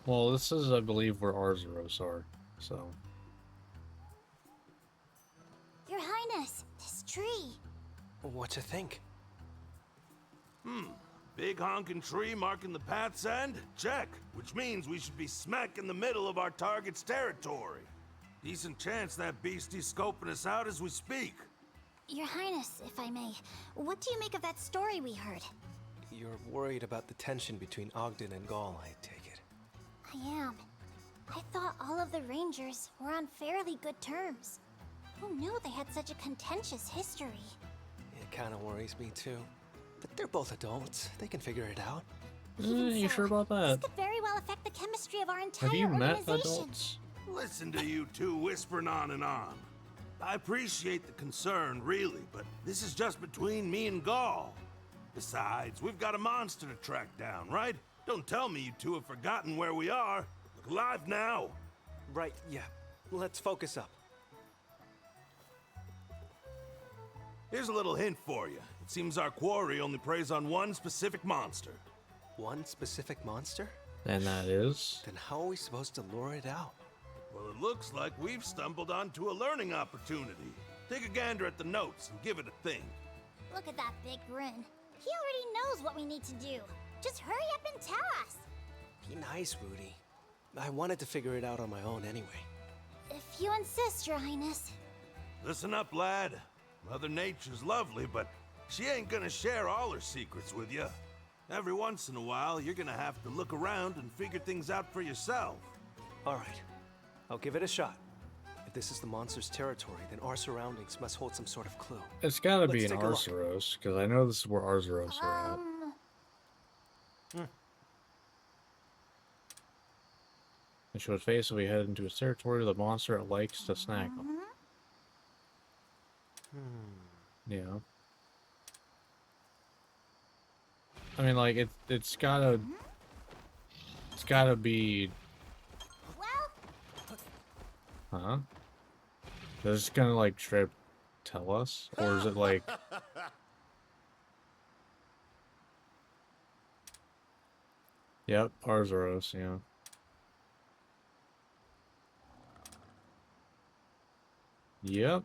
Well, this is, I believe, where Arzuros are, so... Your Highness, this tree. What you think? Big honking tree marking the path's end? Check. Which means we should be smack in the middle of our target's territory. Decent chance that beastie's scoping us out as we speak. Your Highness, if I may, what do you make of that story we heard? You're worried about the tension between Ogden and Gaul, I take it. I am. I thought all of the Rangers were on fairly good terms. Who knew they had such a contentious history? It kind of worries me too. But they're both adults. They can figure it out. You sure about This that? could very well affect the chemistry of our entire Have you met organization. adults? Listen to you two whispering on and on. I appreciate the concern, really, but this is just between me and Gaul. Besides, we've got a monster to track down, right? Don't tell me you two have forgotten where we are. Look alive now. Right, yeah. Let's focus up. Here's a little hint for you. It seems our quarry only preys on one specific monster. One specific monster? And that is... Then how are we supposed to lure it out? Well, it looks like we've stumbled onto a learning opportunity. Take a gander at the notes and give it a think. Look at that big grin. He already knows what we need to do. Just hurry up and tell us. Be nice, Rudy. I wanted to figure it out on my own anyway. If you insist, Your Highness. Listen up, lad. Mother Nature's lovely, but she ain't gonna share all her secrets with you. Every once in a while, you're gonna have to look around and figure things out for yourself. All right. I'll give it a shot. If this is the monster's territory, then our surroundings must hold some sort of clue. It's gotta be Let's an take a look. Arzuros, because I know this is where Arzuros are at. And show his face if we head into his territory, the monster likes to snack him. Yeah. I mean, like, it's gotta be... Well, Huh? Is it gonna, like, straight tell us? Or is it, like... Yep, Arzuros, yeah. Yep.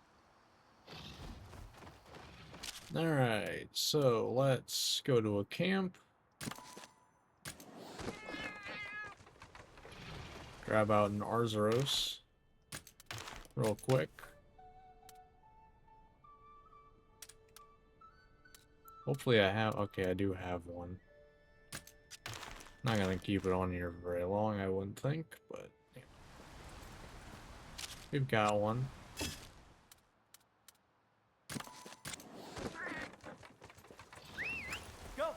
Alright, so let's go to a camp. Grab out an Arzuros real quick. Hopefully I have, okay, I do have one. Not gonna keep it on here very long, I wouldn't think, but yeah. We've got one. Go!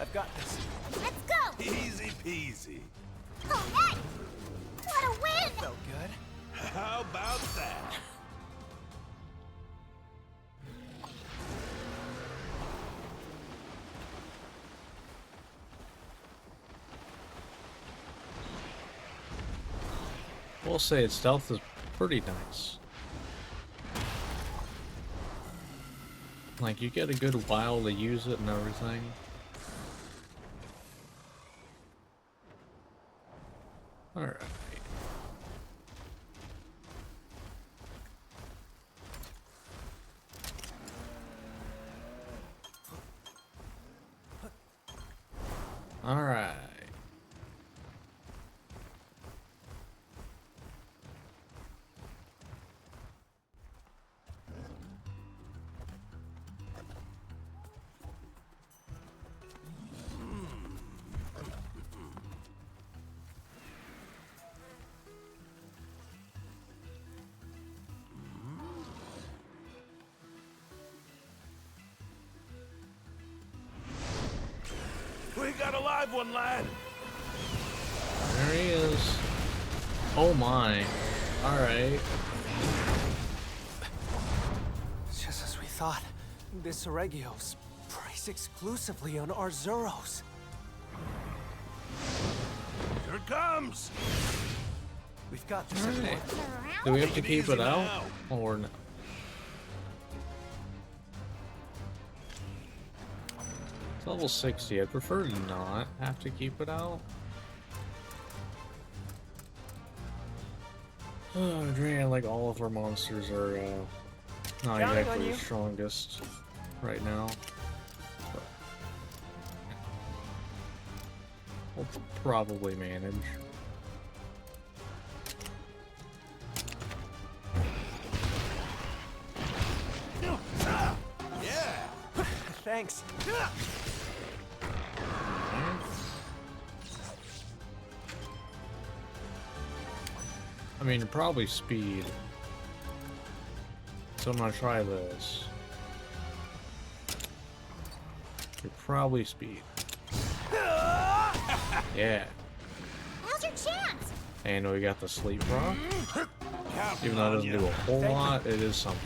I've got this. let's go. Easy peasy. Oh, hey! What a win! Felt good. How about that? We'll say its stealth is pretty nice. Like, you get a good while to use it and everything. Alright. Alright. We got a live one, lad. There he is. Oh my. Alright. Just as we thought. This Regio's priced exclusively on Arzuros. Here it comes. We've got this. Alright. Do we have to keep it out? Or no? It's level 60. I'd prefer to not have to keep it out. Oh, Adrian, like all of our monsters are not exactly the strongest right now. But we'll probably manage. Yeah. Thanks. I mean, probably speed. So I'm gonna try this. You're probably speed. Yeah. Now's your chance! And we got the sleep rock. Even though it doesn't do a whole lot, it is something.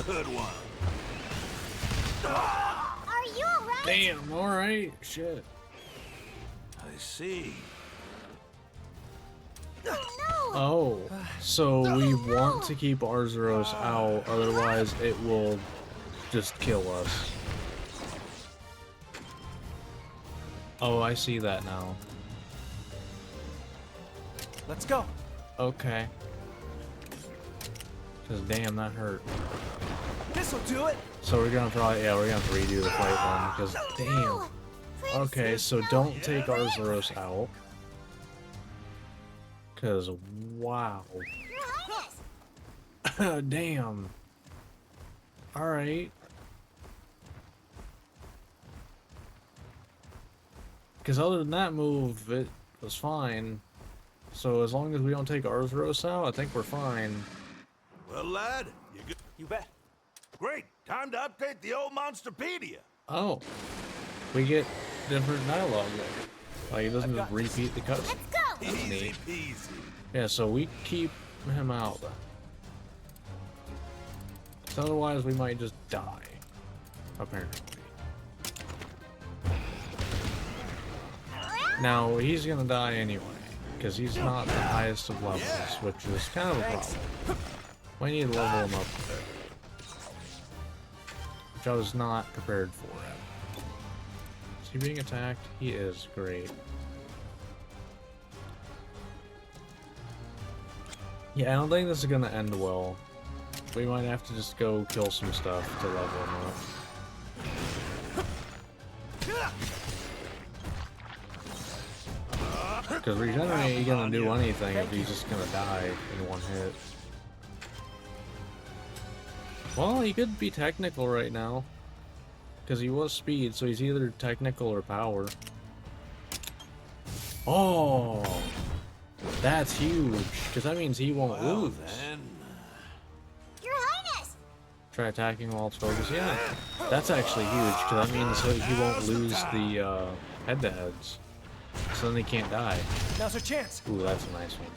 Good one. Are you alright? Damn, alright. Shit. I see. Oh, so we want to keep Arzuros out, otherwise it will just kill us. Oh, I see that now. Let's go. Okay. Cause damn, that hurt. This'll do it. So we're gonna probably, yeah, we're gonna have to redo the fight then, because damn. Okay, so don't take Arzuros out. Cause wow. Damn. Alright. Because other than that move, it was fine. So as long as we don't take Arzuros out, I think we're fine. Well, lad, you good? You bet. Great. Time to update the old Monsterpedia. Oh. We get different dialogue there. Like, it doesn't just repeat the cutscene. Let's go! Easy peasy. Yeah, so we keep him out. 'Cause otherwise we might just die. Apparently. Now, he's gonna die anyway. Because he's not the highest of levels, which is kind of a problem. We need to level him up a bit. Which I was not prepared for. Is he being attacked? He is. Great. Yeah, I don't think this is gonna end well. We might have to just go kill some stuff to level him up. Because regenerate ain't gonna do anything if he's just gonna die in one hit. Well, he could be technical right now. Because he was speed, so he's either technical or power. Oh! That's huge, because that means he won't lose. Your Highness! Try attacking while it's focused. Yeah, that's actually huge, because that means he won't lose the head-to-heads. So then he can't die. Now's our chance. Ooh, that's a nice one.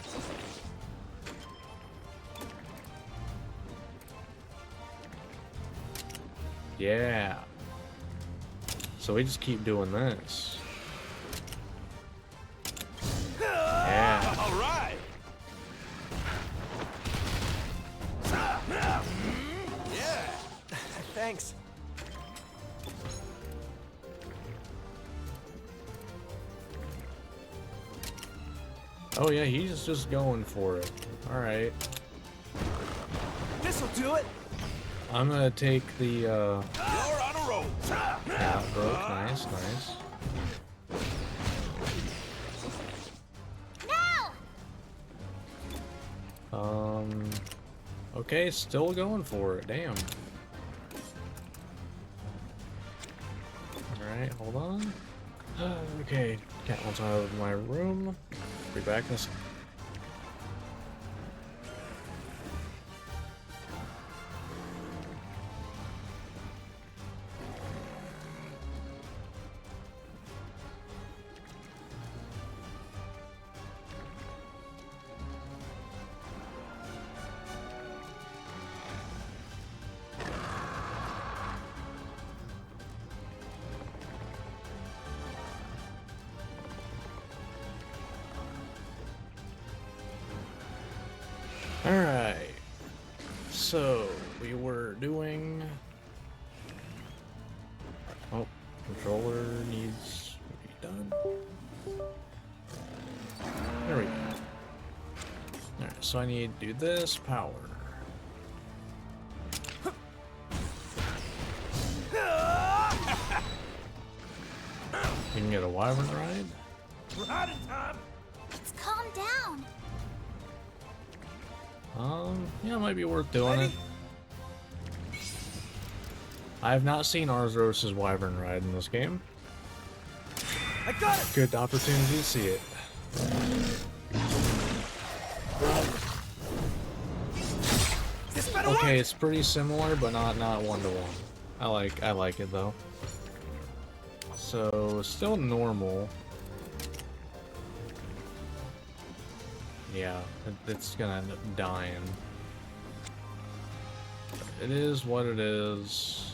Yeah. So we just keep doing this. Yeah. All right. Yeah. Thanks. Oh yeah, he's just going for it. Alright. This'll do it. I'm gonna take the You're on a roll. that broke. Nice, nice. Okay, still going for it. Damn. Alright, hold on. Okay, cat wants out of my room. Be back in a second. Alright, so we were doing... Oh, controller needs to be done. There we go. Alright, so I need to do this, power. You can get a wyvern ride? Right in time. It's calmed down. Yeah, it might be worth doing it. I have not seen Arzuros' wyvern ride in this game. I got it. Good opportunity to see it. This better Okay, work. it's pretty similar, but not one to one. I like it though. So still normal. Yeah, it's gonna end up dying. It is what it is.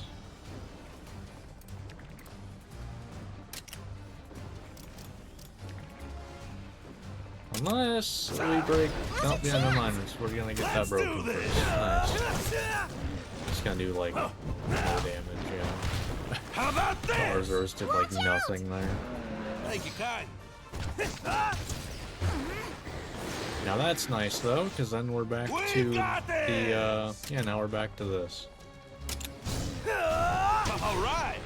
Unless we break. Oh, yeah, never mind. We're gonna get that broken first. Nice. Just gonna do like no damage, yeah. How about this? Arzuros did like nothing there. Thank you, kind. Now that's nice though, because then we're back to the yeah, now we're back to this. All right.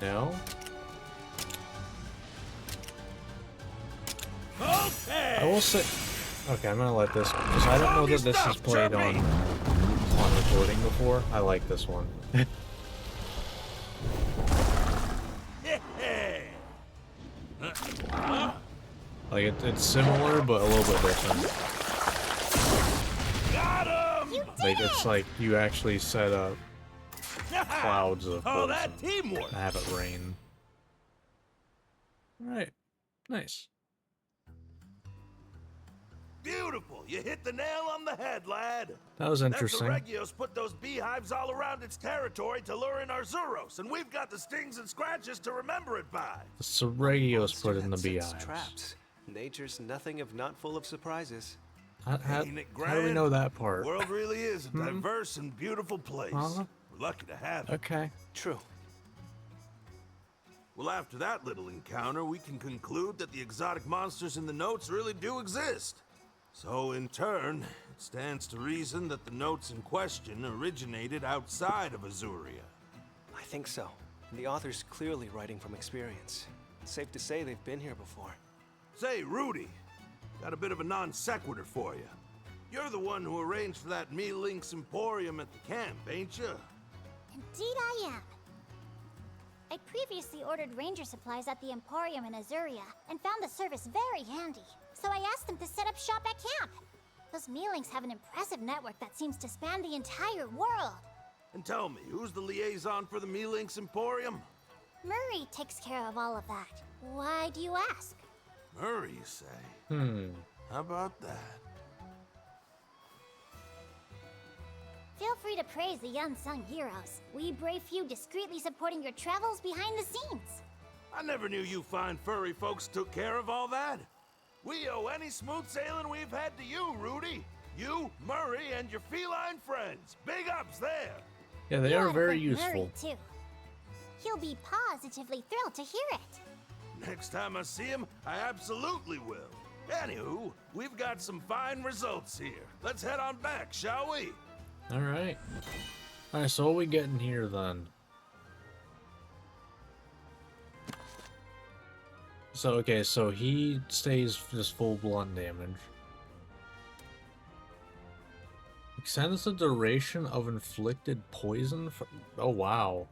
No? Okay. I will say okay, I'm gonna let this because I don't know that this is played on recording before. I like this one. Like it's similar but a little bit different. Got him. Like it's like you actually set up clouds of Oh, bolts that teamwork. and have it rain. Alright. Nice. Beautiful. You hit the nail on the head, lad. That was interesting. That's the Regios put those beehives all around its territory to lure in Arzuros, and we've got the stings and scratches to remember it by. The Seregios put in the Sets beehives. traps. Nature's nothing if not full of surprises. How Ain't it do we grand? know that The part? world really is a diverse and beautiful place. Uh-huh. We're lucky to have it. Okay. True. Well, after that little encounter, we can conclude that the exotic monsters in the notes really do exist. So, in turn, it stands to reason that the notes in question originated outside of Azuria. I think so. The author's clearly writing from experience. It's safe to say they've been here before. Say, Rudy, got a bit of a non sequitur for you. You're the one who arranged for that Me-Lynx Emporium at the camp, ain't you? Indeed I am. I previously ordered ranger supplies at the Emporium in Azuria and found the service very handy. So I asked them to set up shop at camp. Those Me-Lynx have an impressive network that seems to span the entire world. And tell me, who's the liaison for the Me-Lynx Emporium? Murray takes care of all of that. Why do you ask? Murray, you say? How about that? Feel free to praise the unsung heroes. We brave few discreetly supporting your travels behind the scenes. I never knew you fine furry folks took care of all that. We owe any smooth sailing we've had to you, Rudy. You, Murray, and your feline friends. Big ups there. Yeah, they You are ought to very thank useful. Murray, too. He'll be positively thrilled to hear it. Next time I see him, I absolutely will. Anywho, we've got some fine results here. Let's head on back, shall we? Alright. Alright, so what we getting here then? So, okay, so he stays just full blunt damage. Extends the duration of inflicted poison for... Oh, wow.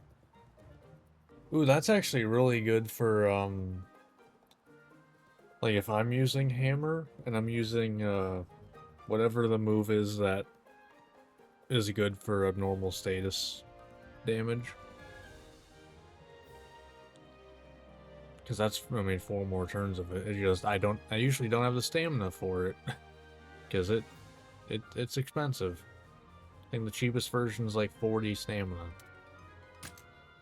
Ooh, that's actually really good for, like, if I'm using hammer, and I'm using, whatever the move is that is good for abnormal status damage. Because that's, I mean, 4 more turns of it. It just, I usually don't have the stamina for it. Because it's expensive. I think the cheapest version is like 40 stamina.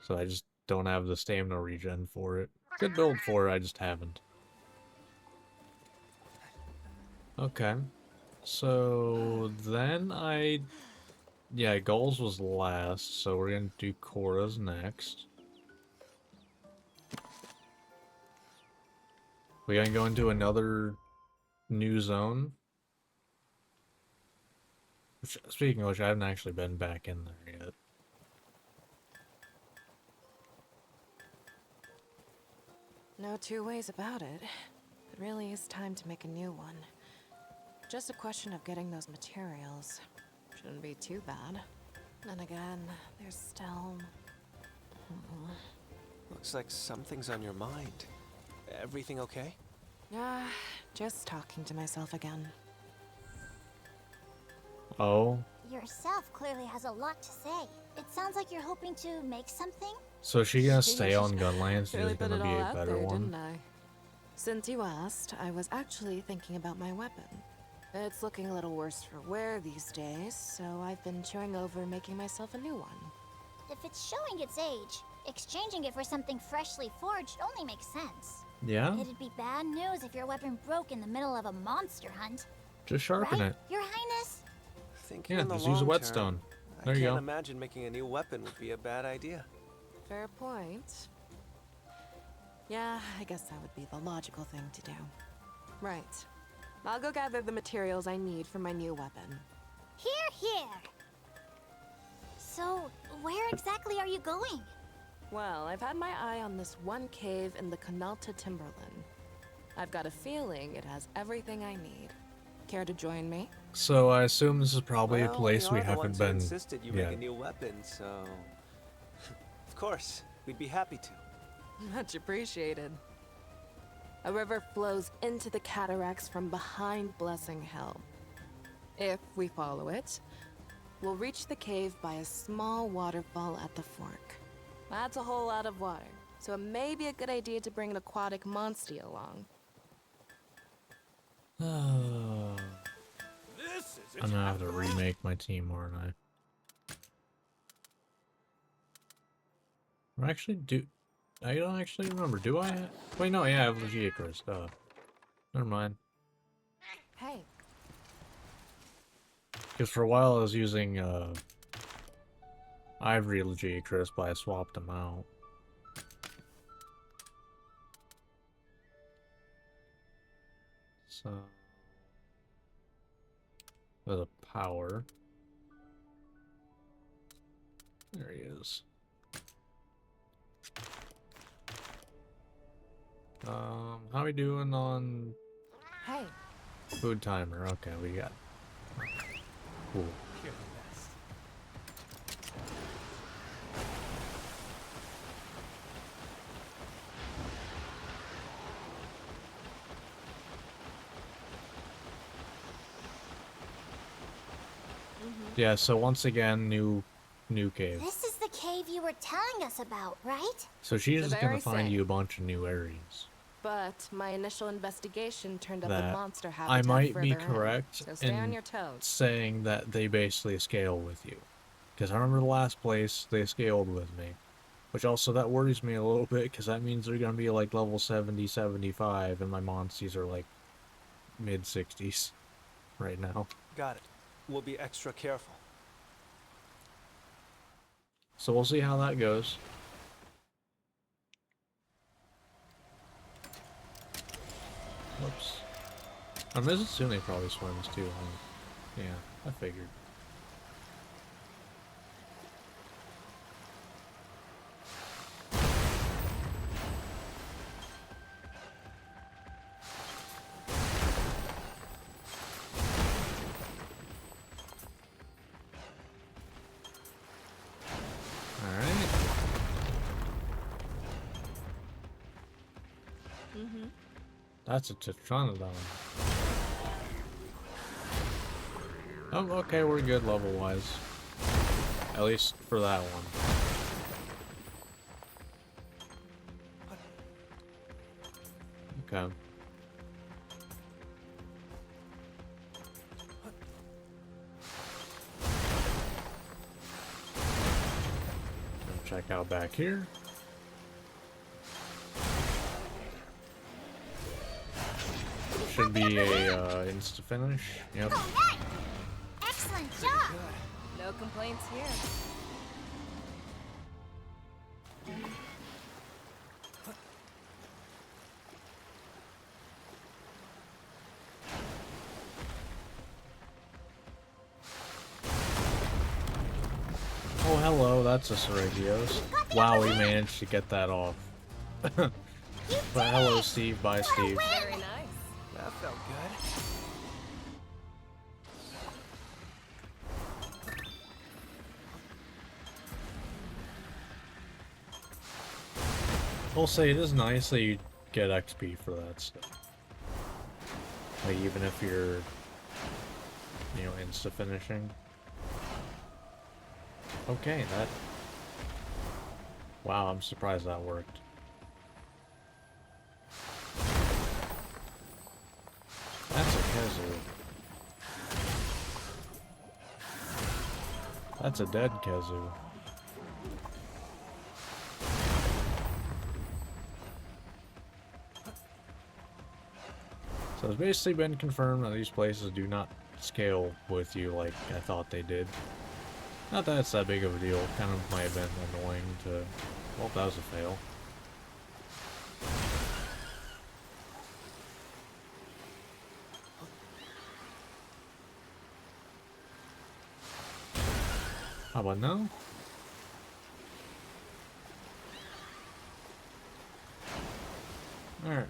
So I just don't have the stamina regen for it. Good build for it, I just haven't. Okay. So then yeah, Gulls was last, so we're gonna do Korra's next. We gonna go into another new zone? Which, speaking of which, I haven't actually been back in there yet. No two ways about it. It really is time to make a new one. Just a question of getting those materials. Shouldn't be too bad. Then again, there's still... Looks like something's on your mind. Everything okay? Just talking to myself again. Oh, Yourself clearly has a lot to say. It sounds like you're hoping to make something? so she gonna stay on Gunlands and Really is put gonna it be all a out better there, one? didn't I? Since you asked, I was actually thinking about my weapon. It's looking a little worse for wear these days, so I've been chewing over making myself a new one. If it's showing its age, exchanging it for something freshly forged only makes sense. Yeah? It'd be bad news if your weapon broke in the middle of a monster hunt. Just sharpen Right, it. Your Highness? Thinking Yeah, in the just use a long whetstone. term, There I you can't go. imagine making a new weapon would be a bad idea. Fair point. Yeah, I guess that would be the logical thing to do. Right. I'll go gather the materials I need for my new weapon. Here, here. So, where exactly are you going? Well, I've had my eye on this one cave in the Canalta Timberland. I've got a feeling it has everything I need. Care to join me? So I assume this is probably a Well, place we are the haven't ones who been. insisted you Yeah. make a new weapon, so of course we'd be happy to. Much appreciated. A river flows into the cataracts from behind Blessing Hill. If we follow it, we'll reach the cave by a small waterfall at the fork. That's a whole lot of water, so it may be a good idea to bring an aquatic monster along. This is I'm gonna have to remake my team, aren't I? Or actually, I don't actually remember. Do I? Wait, no, yeah, I have Legiacris. Never mind. Hey. Because for a while I was using Ivory Legiacris, but I swapped them out. So the power. There he is. How we doing on Hey. food timer? Okay, we got. Cool. You're the best. Yeah, so once again, new cave. This is the cave you were telling us about, right? So she's The just gonna very find same. you a bunch of new areas. But my initial investigation turned up That a monster I habitat might further be in, correct so stay on in your toes. saying that they basically scale with you. Because I remember the last place they scaled with me. Which also, that worries me a little bit, because that means they're gonna be like level 70, 75, and my monsties are like mid-60s right now. Got it. We'll be extra careful. So we'll see how that goes. Whoops. Mizutsume probably swims too, huh? Yeah, I figured. That's a Tetranodon. Oh, okay, we're good level-wise. At least for that one. Okay. Check out back here. Should be a insta finish. Yep. Okay. Excellent job. No complaints here. Oh, hello, that's a Seragios. Wow, we managed to get that off. But hello, Steve. Bye, Steve. Very nice. That felt good. I'll say it is nice that you get XP for that stuff. Like, even if you're, you know, insta finishing. Okay, that... Wow, I'm surprised that worked. That's a Kezu. That's a dead Kezu. So it's basically been confirmed that these places do not scale with you like I thought they did. Not that it's that big of a deal. Kind of might have been annoying to... Well, that was a fail. How about now? Alright.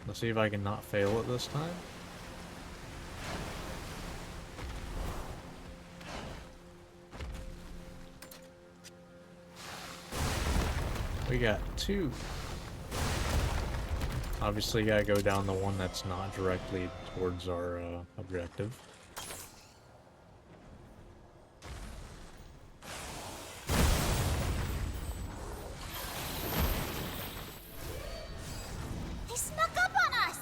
Let's see if I can not fail it this time. We got 2. Obviously, gotta go down the one that's not directly towards our objective. They snuck up on us.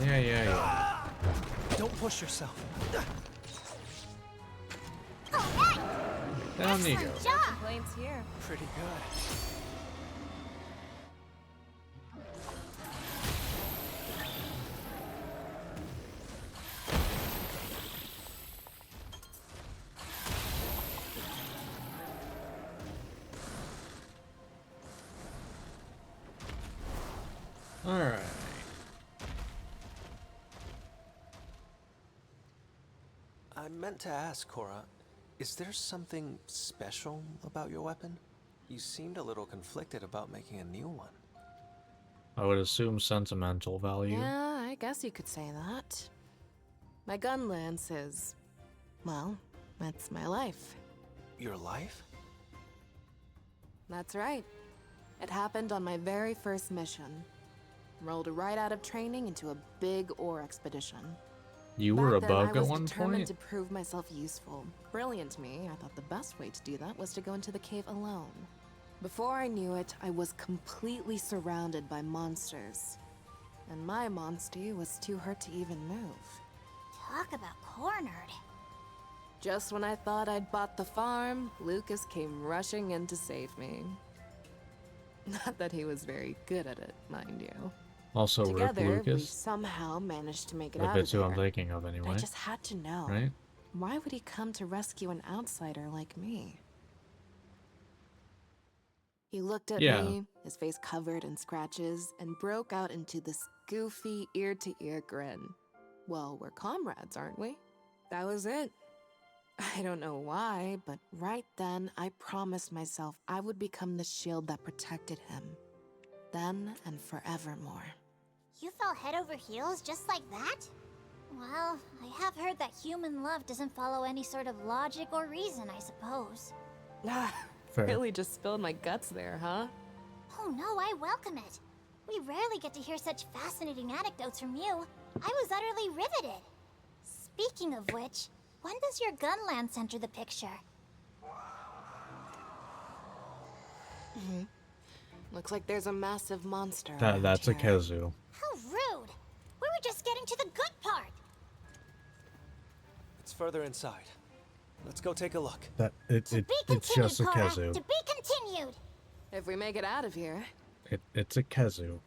Yeah. Don't push yourself. Okay. Down you go. Excellent job. Complaints here. Pretty good. Alright. I meant to ask, Cora, is there something special about your weapon? You seemed a little conflicted about making a new one. I would assume sentimental value. Yeah, I guess you could say that. My gun lance is... well, that's my life. Your life? That's right. It happened on my very first mission. Rolled right out of training into a big ore expedition. You were a Back then, bug I at was one determined point? to prove myself useful. Brilliant to me, I thought the best way to do that was to go into the cave alone. Before I knew it, I was completely surrounded by monsters. And my monstie was too hurt to even move. Talk about cornered. Just when I thought I'd bought the farm, Lucas came rushing in to save me. Not that he was very good at it, mind you. Also, Together, Rip we Lucas. somehow managed to make it If out it's of who there. I'm thinking of anyway. I just had to know. Right? Why would he come to rescue an outsider like me? He looked at Yeah. me, his face covered in scratches, and broke out into this goofy ear-to-ear grin. Well, we're comrades, aren't we? That was it. I don't know why, but right then I promised myself I would become the shield that protected him. Then and forevermore. You fell head over heels just like that? Well, I have heard that human love doesn't follow any sort of logic or reason, I suppose. Ah, Fair. really just spilled my guts there, huh? Oh no, I welcome it. We rarely get to hear such fascinating anecdotes from you. I was utterly riveted. Speaking of which, when does your gun lance enter the picture? Looks like there's a massive monster. That's a around here. Kezu. How rude! We were just getting to the good part. It's further inside. Let's go take a look. It's Be it's continued, just a Cora. Kezu. To be continued. If we make it out of here, It's a Kezu.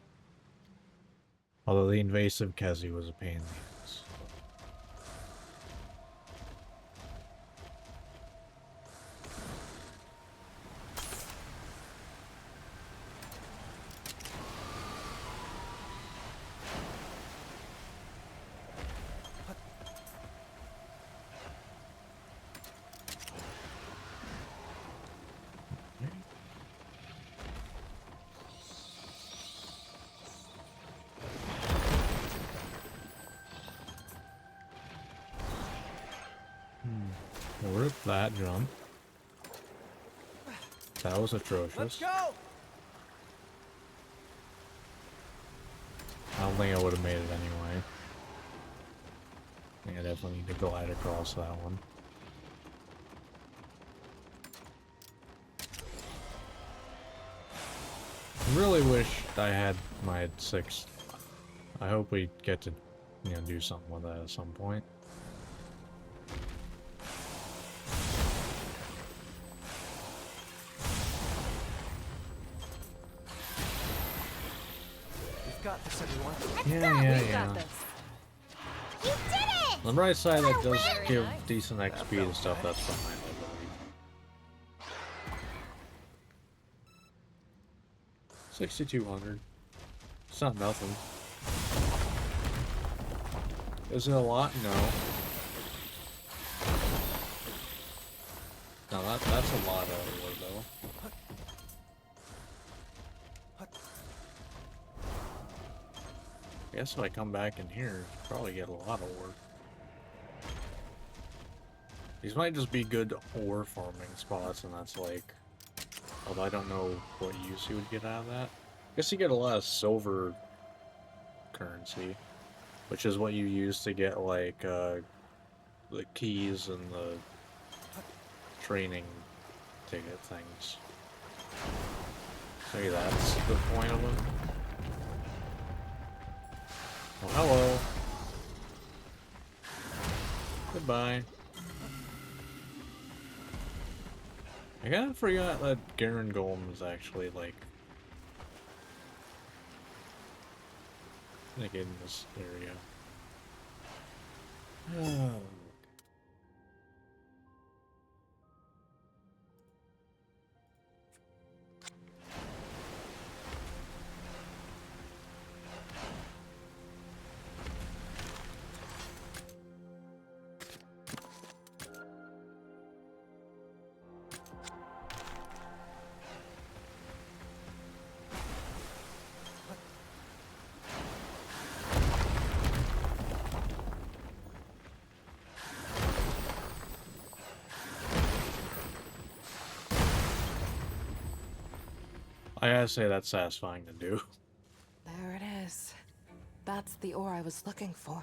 Although the invasive Kezu was a pain in the ass. Rip that jump. That was atrocious. Let's go! I don't think I would have made it anyway. I think I definitely need to glide across that one. Really wish I had my 6th. I hope we get to, do something with that at some point. We've got this, everyone. Yeah. You did it! On the right side, that does give decent XP and stuff. That's fine, I believe. 6,200. It's not nothing. Is it a lot? No. No, that's a lot of wood, though. I guess if I come back in here, probably get a lot of ore. These might just be good ore farming spots, and that's like... Although I don't know what use you would get out of that. I guess you get a lot of silver currency, which is what you use to get, like, the keys and the training ticket things. Maybe that's the point of them. Oh, hello. Goodbye. I kinda forgot that Garen Golem is actually, like in this area. Oh. I gotta say, that's satisfying to do. there it is. That's the ore I was looking for.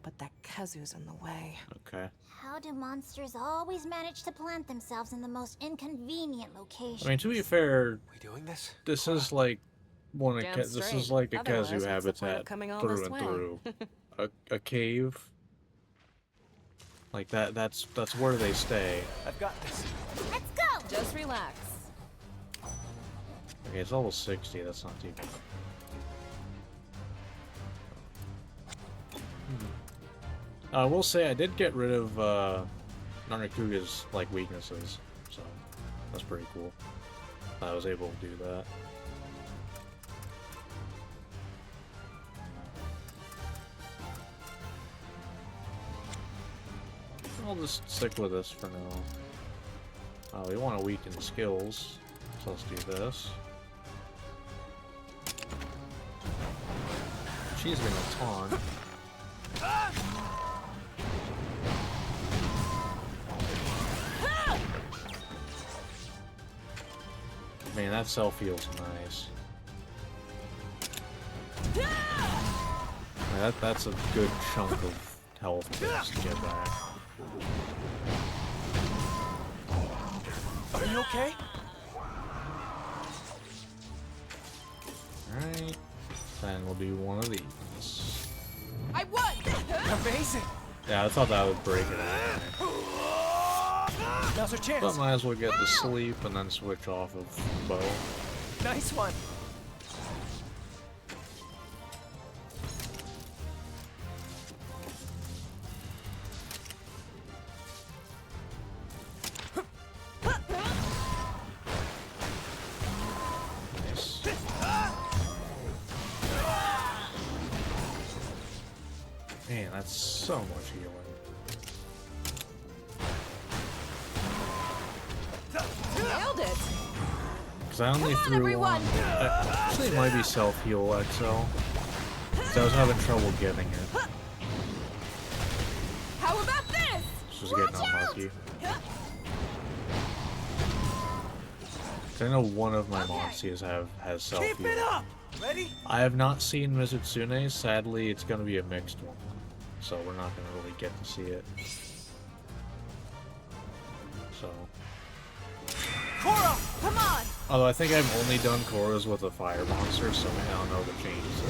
But that Kezu's in the way. Okay. How do monsters always manage to plant themselves in the most inconvenient locations? I mean, to be fair, We doing this? this is like one of Damn this is straight. like a Otherwise, Kezu what's the point of habitat coming all through this and way? through. A cave. Like that's where they stay. I've got this. Let's go! Just relax. Okay, it's level 60, that's not too bad. I will say I did get rid of Nanakuga's like weaknesses, so that's pretty cool. I was able to do that. I'll just stick with this for now. We want to weaken skills, so let's do this. She's gonna taunt. Man, that self heal's nice. That's a good chunk of health just to get back. Are you okay? Alright. Then we'll do one of these. I won! Amazing! Yeah, I thought that would break it anyway. Now's our But chance. might as well get to sleep and then switch off of bow. Nice one. Nice. Man, that's so much healing. Nailed it! Because I only Come on, threw everyone! one. Actually, it might be self-heal XL. Because I was having trouble getting it. How about this? Just getting unlucky. I know one of my monsters has self-heal. Keep it up! Ready? I have not seen Mizutsune. Sadly, it's going to be a mixed one. So we're not going to really get to see it. So... Korra! Come on! Although I think I've only done Korra's with a fire monster, so I don't know the changes.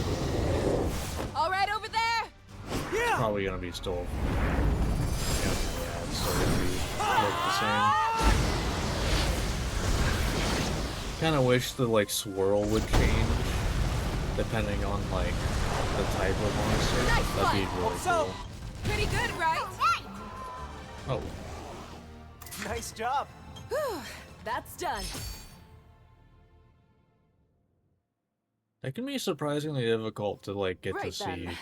All right, over there! Yeah! Probably gonna be still. Yeah, it's still gonna be look the same. Kind of wish the like swirl would change depending on like the type of monster. Nice That'd be one. really So- cool. Pretty good, right? Oh, Nice job. Whew, that's done. it can be surprisingly difficult to like get to Right see then.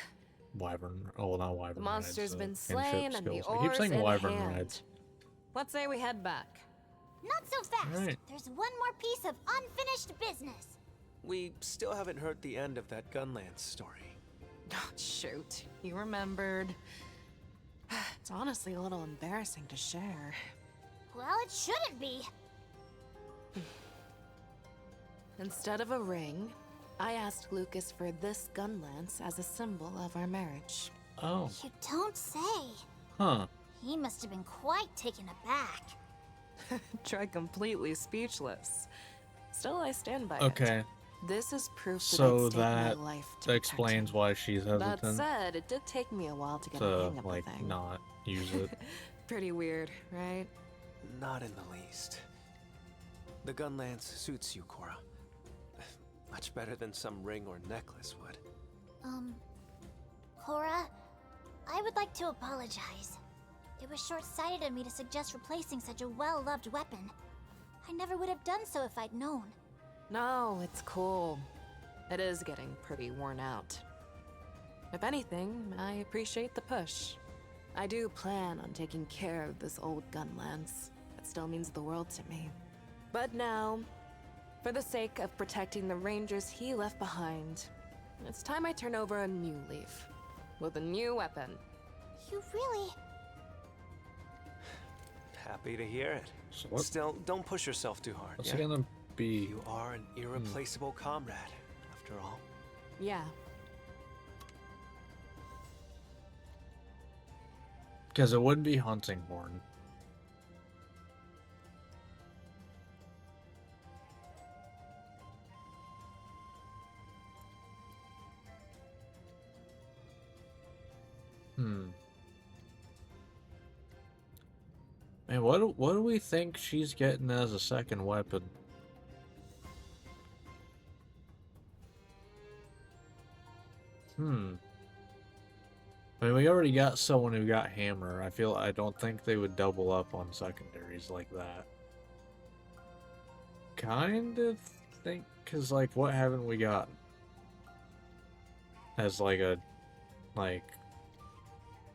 Wyvern. Oh, not Wyvern. The monster's rides, been kinship slain and the skills. I keep oars saying in Wyvern hand. rides. Let's say we head back. Not so fast. Right. There's one more piece of unfinished business. We still haven't heard the end of that Gunlance story. Oh, shoot, you remembered. It's honestly a little embarrassing to share. Well, it shouldn't be. Instead of a ring, I asked Lucas for this gun lance as a symbol of our marriage. Oh, You don't say. huh. He must have been quite taken aback. Try completely speechless. Still, I stand by it. Okay, This is proof that so I'd stake my that life to that protect explains him. why she's That hesitant said, it did take me a while to get a to hang of like the thing. not use it. Pretty weird, right? Not in the least. The Gunlance suits you, Korra. Much better than some ring or necklace would. Korra, I would like to apologize. It was short-sighted of me to suggest replacing such a well-loved weapon. I never would have done so if I'd known. No, it's cool. It is getting pretty worn out. If anything, I appreciate the push. I do plan on taking care of this old gun lance. It still means the world to me. But now, for the sake of protecting the rangers he left behind, it's time I turn over a new leaf. With a new weapon. You really... Happy to hear it. So what? Still, don't push yourself too hard. What's yeah? it gonna be? You are an irreplaceable comrade, after all. Yeah. Because it wouldn't be hunting horn. Man, what do we think she's getting as a second weapon? I mean, we already got someone who got hammer. I don't think they would double up on secondaries like that. kind of think, because, like, what haven't we gotten? As, like, I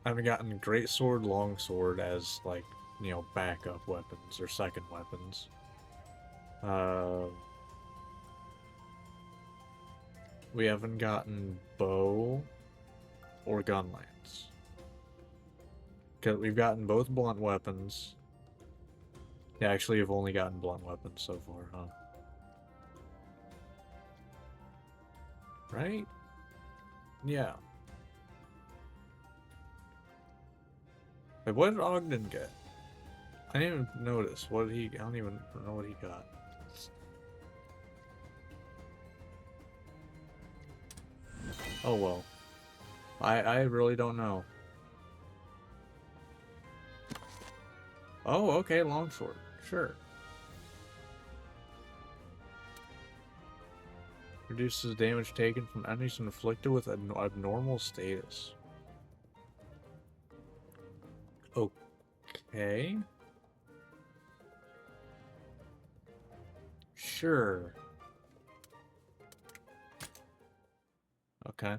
haven't gotten greatsword, longsword as, like, you know, backup weapons or second weapons. We haven't gotten bow or gun lance. Because we've gotten both blunt weapons. Yeah, actually, you've only gotten blunt weapons so far, huh? Right? Yeah. Wait, what did Ogden get? I didn't even notice. What did he... I don't even know what he got. Oh well. I really don't know. Oh, okay, longsword. Sure. Reduces damage taken from enemies inflicted with an abnormal status. Okay. Sure. Okay.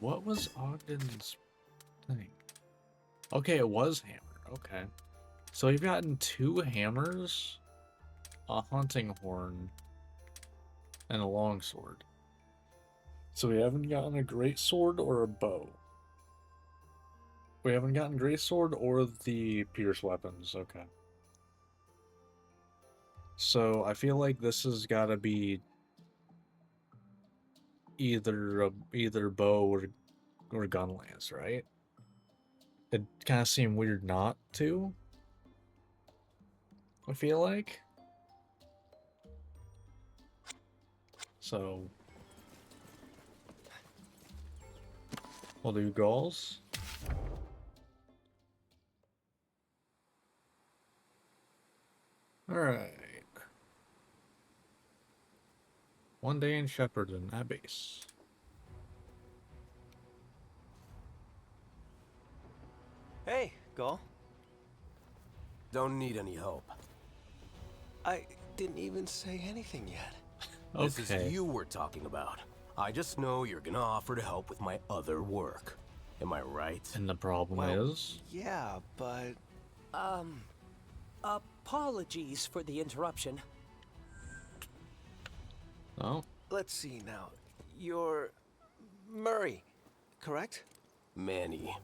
What was Ogden's thing? Okay, it was hammer. Okay. So we've gotten 2 hammers, a hunting horn, and a longsword. So we haven't gotten a greatsword or a bow. We haven't gotten greatsword or the pierce weapons. Okay. So I feel like this has got to be either bow or gun lance, right? It kind of seemed weird not to. I feel like. So we'll do Gauls. All right. One day in Shepperton at base. Hey, Gaul. Don't need any help. I didn't even say anything yet. This is you we're talking about. I just know you're gonna offer to help with my other work. Am I right? And the problem is? Yeah, but... Apologies for the interruption. Oh? Let's see now. You're... Murray, correct? Manny.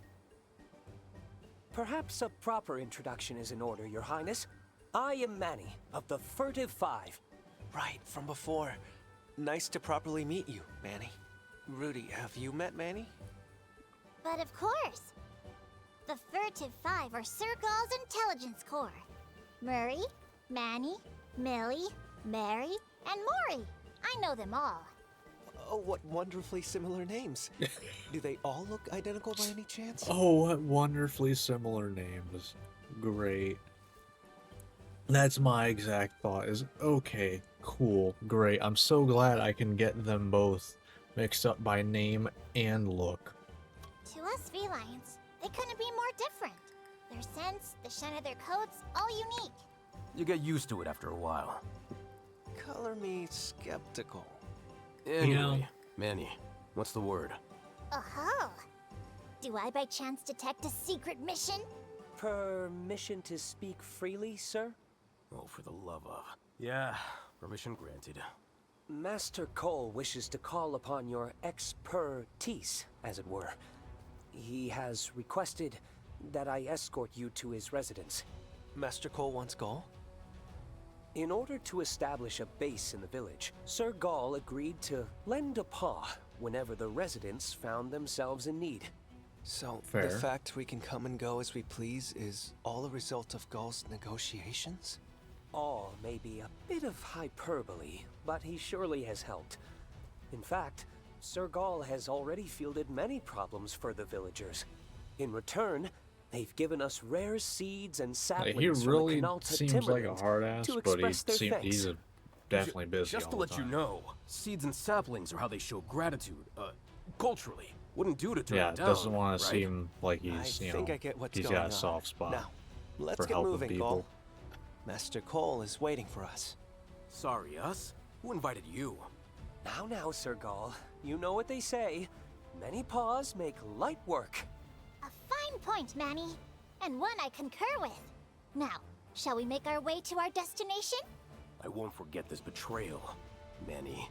Perhaps a proper introduction is in order, Your Highness. I am Manny, of the Furtive Five. Right, from before. Nice to properly meet you, Manny. Rudy, have you met Manny? But of course. The Furtive Five are Sir Gaul's intelligence corps. Murray, Manny, Millie, Mary, and Maury. I know them all. Oh, what wonderfully similar names. Do they all look identical by any chance? Oh, what wonderfully similar names. Great. That's my exact thought, is okay, cool, great. I'm so glad I can get them both mixed up by name and look. To us felines, they couldn't be more different. Their scents, the shine of their coats, all unique. You get used to it after a while. Color me skeptical. Anyway, Manny, what's the word? Oh-ho! Do I by chance detect a secret mission? Permission to speak freely, sir? Oh, for the love of... Yeah, permission granted. Master Cole wishes to call upon your expertise, as it were. He has requested that I escort you to his residence. Master Cole wants Gaul? In order to establish a base in the village, Sir Gaul agreed to lend a paw whenever the residents found themselves in need. So, Fair. The fact we can come and go as we please is all a result of Gaul's negotiations? All may be a bit of hyperbole, but he surely has helped. In fact, Sir Gaul has already fielded many problems for the villagers. In return, they've given us rare seeds and saplings He really from the Canalta seems like a timberlands hard ass, to but express their thanks. he's definitely busy Just to all let the you time. know, seeds and saplings are how they show gratitude, culturally. Wouldn't do to turn Yeah, it down, doesn't want to right? seem like he's, I think I get what's he's going got on. a soft spot. Now, Let's for get helping moving, people. Gol. Master Cole is waiting for us. Sorry, us? Who invited you? Now, Sir Gall. You know what they say. Many paws make light work. A fine point, Manny. And one I concur with. Now, shall we make our way to our destination? I won't forget this betrayal, Manny.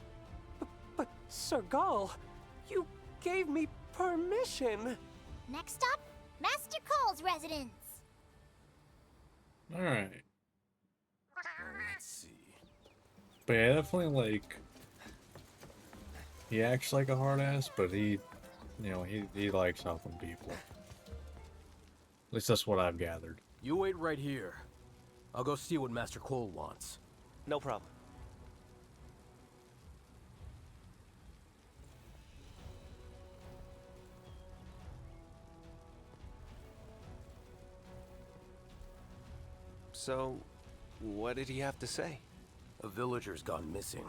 But, Sir Gall, you gave me permission. Next stop, Master Cole's residence. Alright. Let's see. But yeah, definitely, like, he acts like a hard ass, but he likes helping people. At least that's what I've gathered. You wait right here. I'll go see what Master Cole wants. No problem. So, what did he have to say? A villager's gone missing.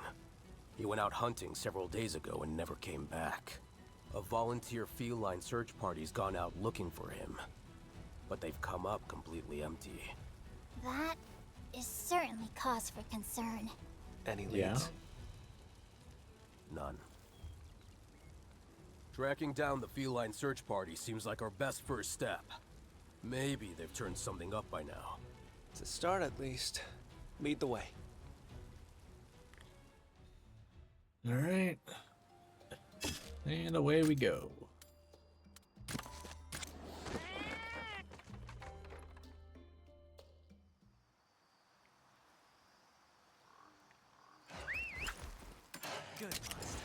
He went out hunting several days ago and never came back. A volunteer feline search party's gone out looking for him. But they've come up completely empty. That is certainly cause for concern. Any leads? Yeah. None. Tracking down the feline search party seems like our best first step. Maybe they've turned something up by now. To start at least. Lead the way. Alright. And away we go. Good, Master.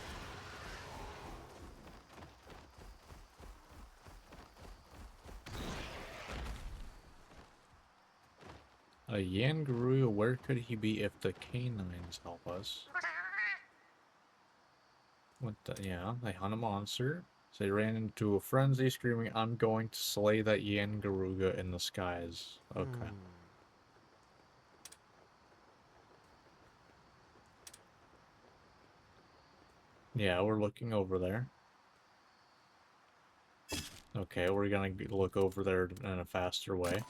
A Yangaruga, where could he be if the canines help us? What the, yeah, they hunt a monster. So they ran into a frenzy screaming, "I'm going to slay that Yangaruga in the skies." Okay. Yeah, we're looking over there. Okay, we're gonna look over there in a faster way.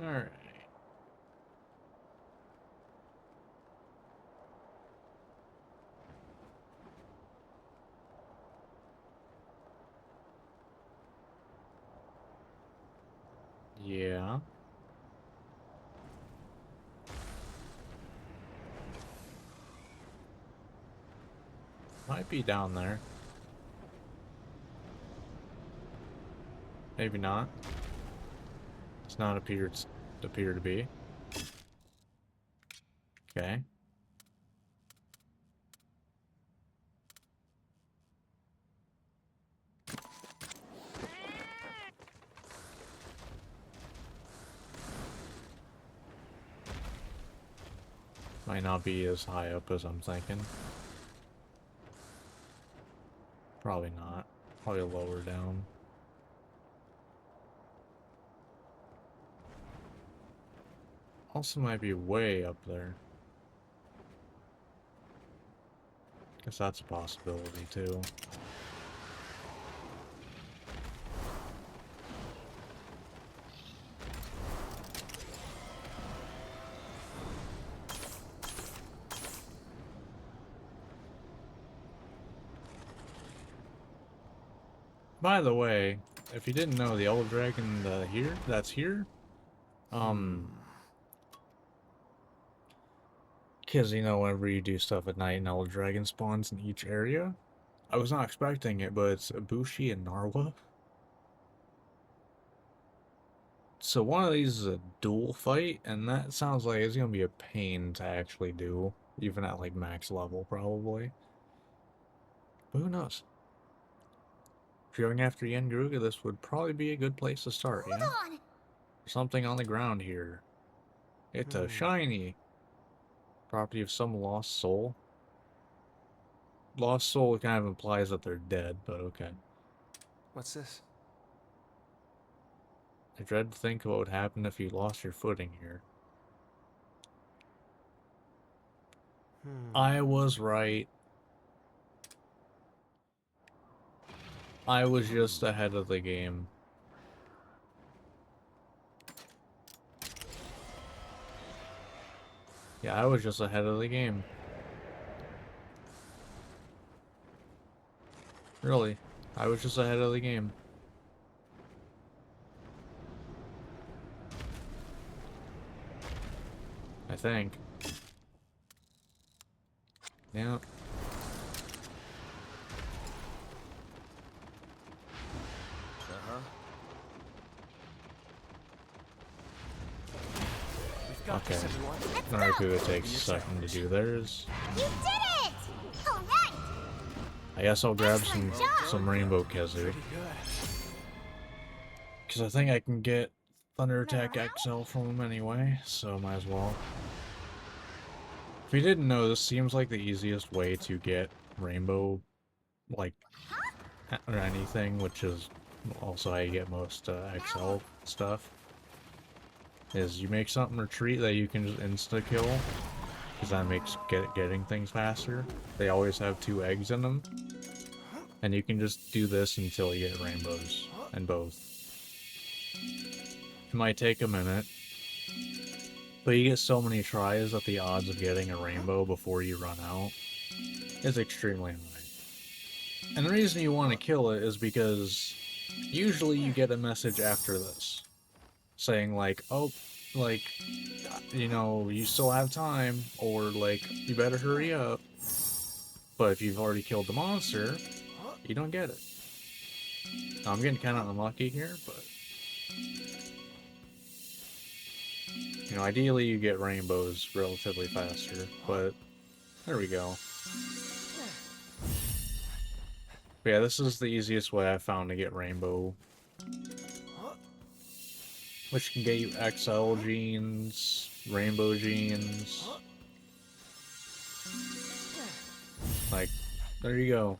Alright. Yeah. Might be down there. Maybe not. It's not appear to be. Okay. Might not be as high up as I'm thinking. Probably not. Probably lower down. Also might be way up there. Guess that's a possibility too. By the way, if you didn't know, the old dragon that's here, because, you know, whenever you do stuff at night, an old dragon spawns in each area. I was not expecting it, but it's Ibushi and Narwa. So one of these is a dual fight, and that sounds like it's going to be a pain to actually do, even at, like, max level, probably. But who knows? If you're going after Yangaruga, this would probably be a good place to start, Hold yeah? on! Something on the ground here. It's a shiny. Property of some lost soul. Lost soul kind of implies that they're dead, but okay. What's this? I dread to think of what would happen if you lost your footing here. I was right. I was just ahead of the game. Yeah, I was just ahead of the game. Really, I was just ahead of the game. I think. Yeah. Okay. Naruto takes a second to do theirs. You did it! All right! I guess I'll grab some Rainbow Kazu. Because I think I can get Thunder Attack XL from him anyway, so might as well. If you didn't know, this seems like the easiest way to get Rainbow, like, or anything, which is also how you get most XL stuff. Is you make something retreat that you can just insta-kill, because that makes getting things faster. They always have 2 eggs in them, and you can just do this until you get rainbows, and both. It might take a minute, but you get so many tries that the odds of getting a rainbow before you run out is extremely high. And the reason you want to kill it is because usually you get a message after this saying like, oh, like, you know, you still have time, or like, you better hurry up. But if you've already killed the monster, you don't get it. Now, I'm getting kind of unlucky here, but you know, ideally you get rainbows relatively faster, but there we go. But yeah, this is the easiest way I found to get rainbow, which can get you XL genes, rainbow genes. Like, there you go.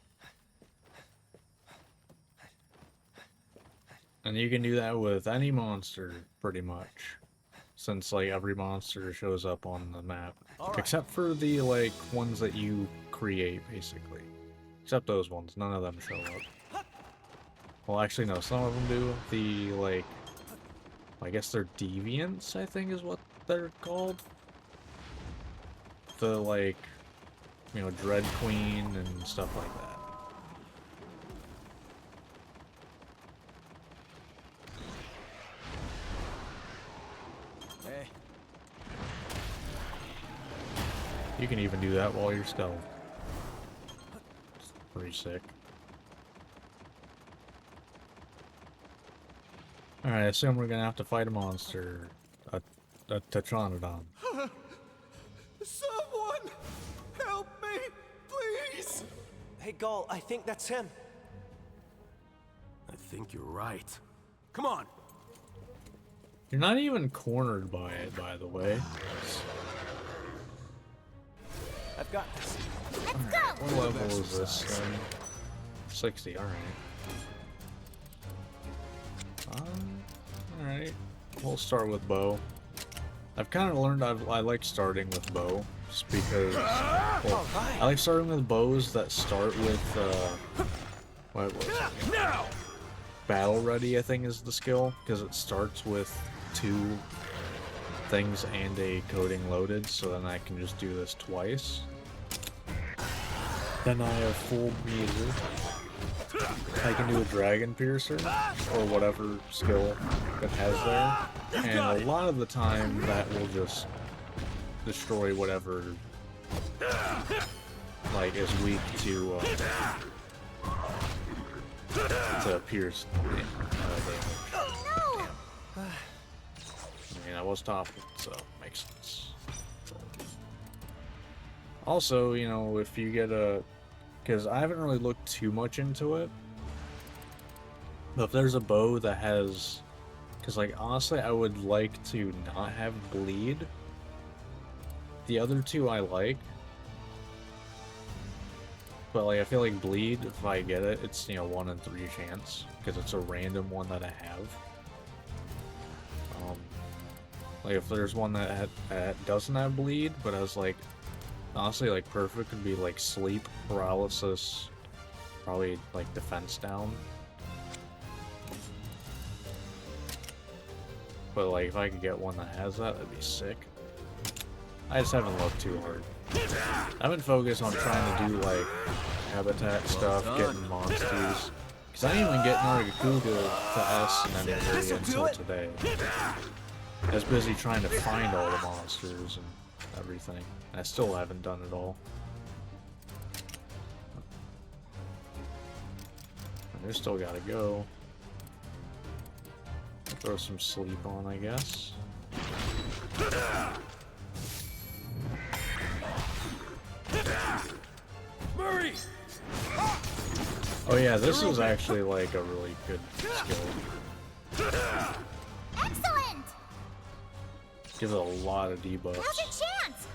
And you can do that with any monster, pretty much. Since, like, every monster shows up on the map. Right. Except for the, like, ones that you create, basically. Except those ones. None of them show up. Well, actually, no. Some of them do. The, like, I guess they're deviants, I think is what they're called. The, like, you know, Dread Queen and stuff like that. Hey. You can even do that while you're stealth. It's pretty sick. Alright, I assume we're gonna have to fight a monster. A Tetranodon. Someone! Help me, please! Hey, Gull, I think that's him. I think you're right. Come on! You're not even cornered by it, by the way. I've got this. Let's go! What level is this thing? 60, alright. Alright. We'll start with bow. I've kind of learned I like starting with bow, just because... Well, I like starting with bows that start with, what was it? Battle Ready, I think, is the skill, because it starts with 2 things and a coating loaded, so then I can just do this twice. Then I have full meter. I can do a Dragon Piercer, or whatever skill it has there, and a lot of the time that will just destroy whatever, like, is weak to pierce damage. I mean, I was topping, so makes sense. Also, you know, if you get a... Because I haven't really looked too much into it. But if there's a bow that has... Because, like, honestly, I would like to not have bleed. The other 2 I like. But like, I feel like bleed, if I get it, it's, you know, 1 in 3 chance, because it's a random one that I have. Like if there's one that doesn't have bleed, but has like, honestly, like perfect would be like sleep, paralysis, probably like defense down. But like if I could get one that has that, that'd be sick. I just haven't looked too hard. I've been focused on trying to do like habitat stuff, getting monsters. Cause I didn't even get Nargacuga to S and then Meridia until today. I was busy trying to find all the monsters and everything. I still haven't done it all. And they still gotta go. I'll throw some sleep on, I guess. Murray! Oh yeah, this is actually like a really good skill. Excellent! Gives it a lot of debuffs. Now's your chance!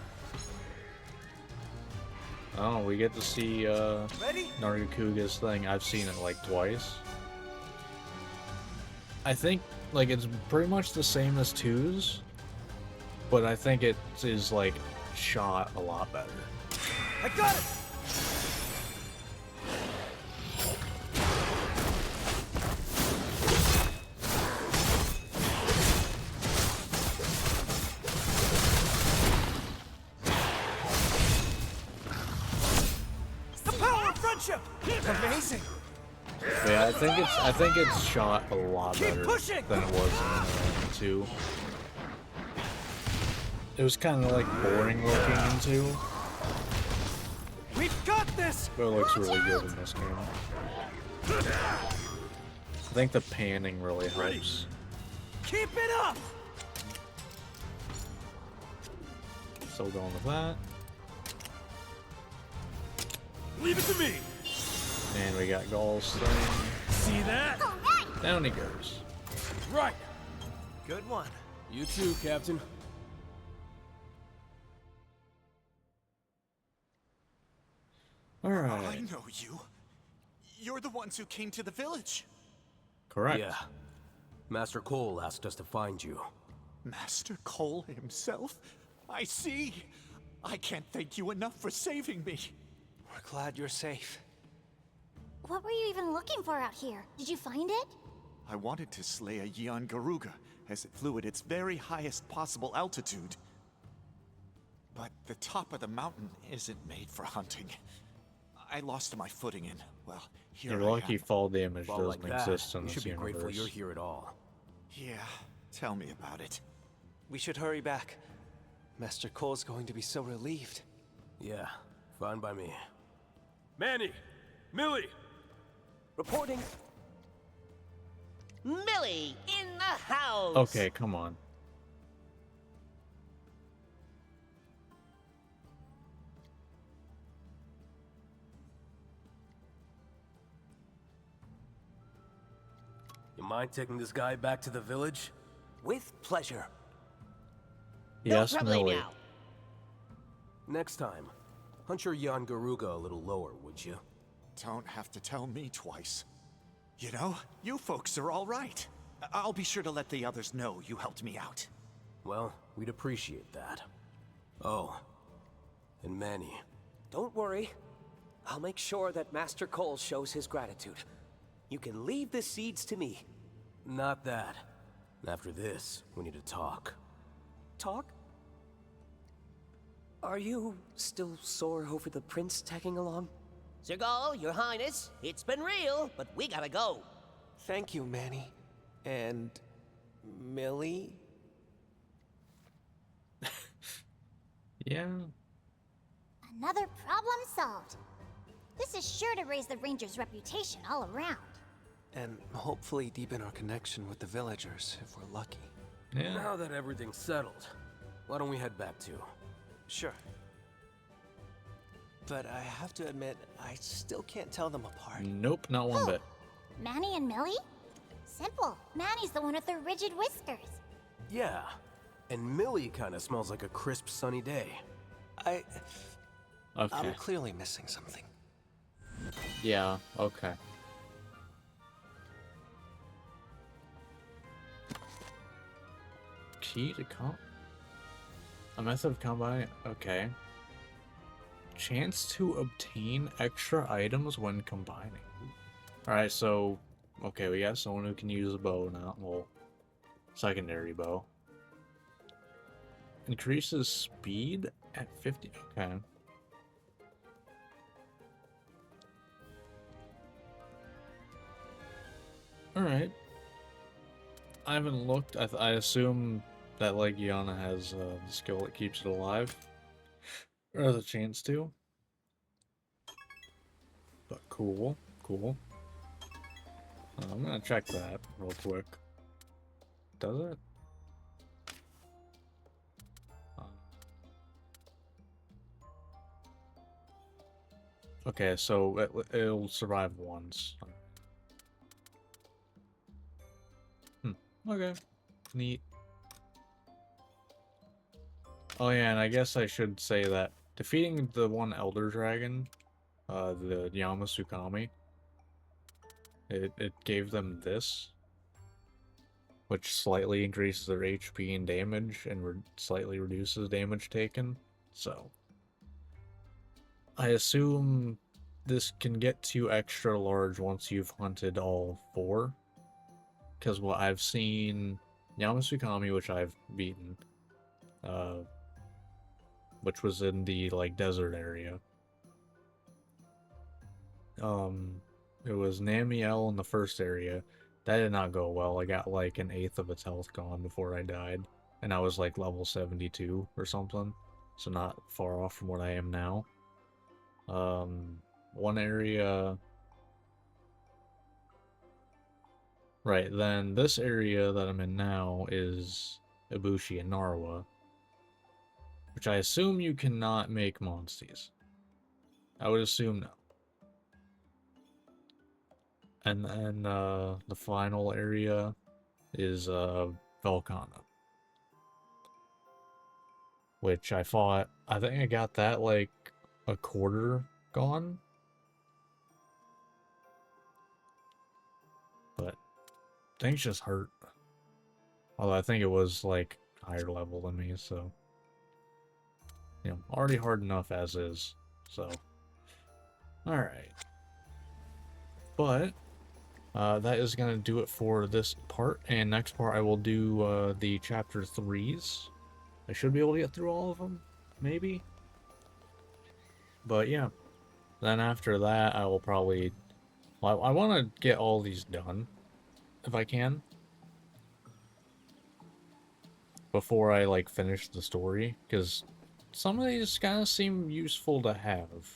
Oh, we get to see Nargacuga's thing. I've seen it like twice. I think like it's pretty much the same as 2's, but I think it is like shot a lot better. I got it! Amazing. Yeah, I think it's shot a lot better than it was in 2. It was kind of like boring looking in 2, We've got this. but it looks really good in this game. I think the panning really helps. Keep it up. Still going with that. Leave it to me. And we got Gaul's thing. See that? Down he goes. Right. Good one. You too, Captain. Alright. I know you. You're the ones who came to the village. Correct. Yeah. Master Cole asked us to find you. Master Cole himself? I see. I can't thank you enough for saving me. We're glad you're safe. What were you even looking for out here? Did you find it? I wanted to slay a Yian Garuga as it flew at its very highest possible altitude. But the top of the mountain isn't made for hunting. I lost my footing and, well, here You're I lucky am. fall damage Well, doesn't like that, exist in you this should be universe. grateful you're here at all. Yeah, tell me about it. We should hurry back. Master Cole's going to be so relieved. Yeah, fine by me. Manny! Millie! Reporting. Millie in the house. Okay, come on. You mind taking this guy back to the village? With pleasure. Yes, Probably Millie. now. Next time, hunt your Yian Garuga a little lower, would you? Don't have to tell me twice. You know, you folks are all right. I'll be sure to let the others know you helped me out. Well, we'd appreciate that. Oh, and Manny. Don't worry. I'll make sure that Master Cole shows his gratitude. You can leave the seeds to me. Not that. After this, we need to talk. Talk? Are you still sore over the prince tagging along? Sergal, Your Highness, it's been real, but we gotta go. Thank you, Manny. And Millie? Yeah. Another problem solved. This is sure to raise the Ranger's reputation all around. And hopefully deepen our connection with the villagers, if we're lucky. Yeah. Now that everything's settled, why don't we head back to? Sure. But I have to admit, I still can't tell them apart. Nope, not one bit. Manny and Millie? Simple. Manny's the one with the rigid whiskers. Yeah, and Millie kind of smells like a crisp, sunny day. I'm Okay. clearly missing something. Yeah, okay. Key to a method of combining, okay. Chance to obtain extra items when combining. Alright, so, okay, we got someone who can use a bow now, well, secondary bow. Increases speed at 50, okay. Alright. I haven't looked, I assume that Legiana has the skill that keeps it alive. Or has a chance to. But cool, cool. I'm gonna check that real quick. Does it? Okay, so it'll survive once. Okay. Neat. Oh yeah, and I guess I should say that defeating the one Elder Dragon, the Yamasukami, it gave them this, which slightly increases their HP and damage and slightly reduces damage taken. So I assume this can get to extra large once you've hunted all 4. Because what I've seen, Yamasukami, which I've beaten, which was in the, like, desert area. It was Namiel in the first area. That did not go well. I got, like, an 1/8 of its health gone before I died. And I was, like, level 72 or something. So not far off from what I am now. One area... Right, then this area that I'm in now is Ibushi and Narwa, which I assume you cannot make Monsties. I would assume no. And then the final area is Velkhana, which I fought. I think I got that like a quarter gone. But things just hurt. Although I think it was like higher level than me, so you know, already hard enough as is. So alright. But that is gonna do it for this part, and next part I will do the chapter 3s. I should be able to get through all of them, maybe. But yeah, then after that I will probably, well, I want to get all these done if I can before I like finish the story, because some of these kind of seem useful to have,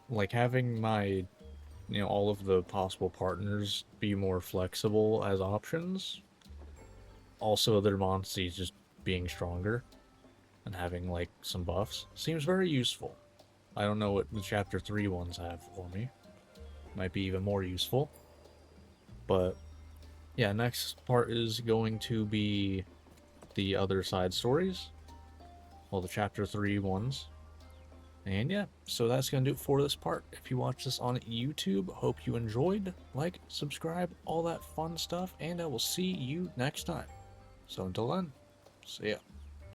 like having my, you know, all of the possible partners be more flexible as options. Also, their monsties just being stronger and having like some buffs seems very useful. I don't know what the chapter 3 ones have for me. Might be even more useful. But yeah, next part is going to be the other side stories. Well, the chapter 3 ones. And yeah, so that's going to do it for this part. If you watch this on YouTube, hope you enjoyed. Like, subscribe, all that fun stuff, and I will see you next time. So until then, see ya.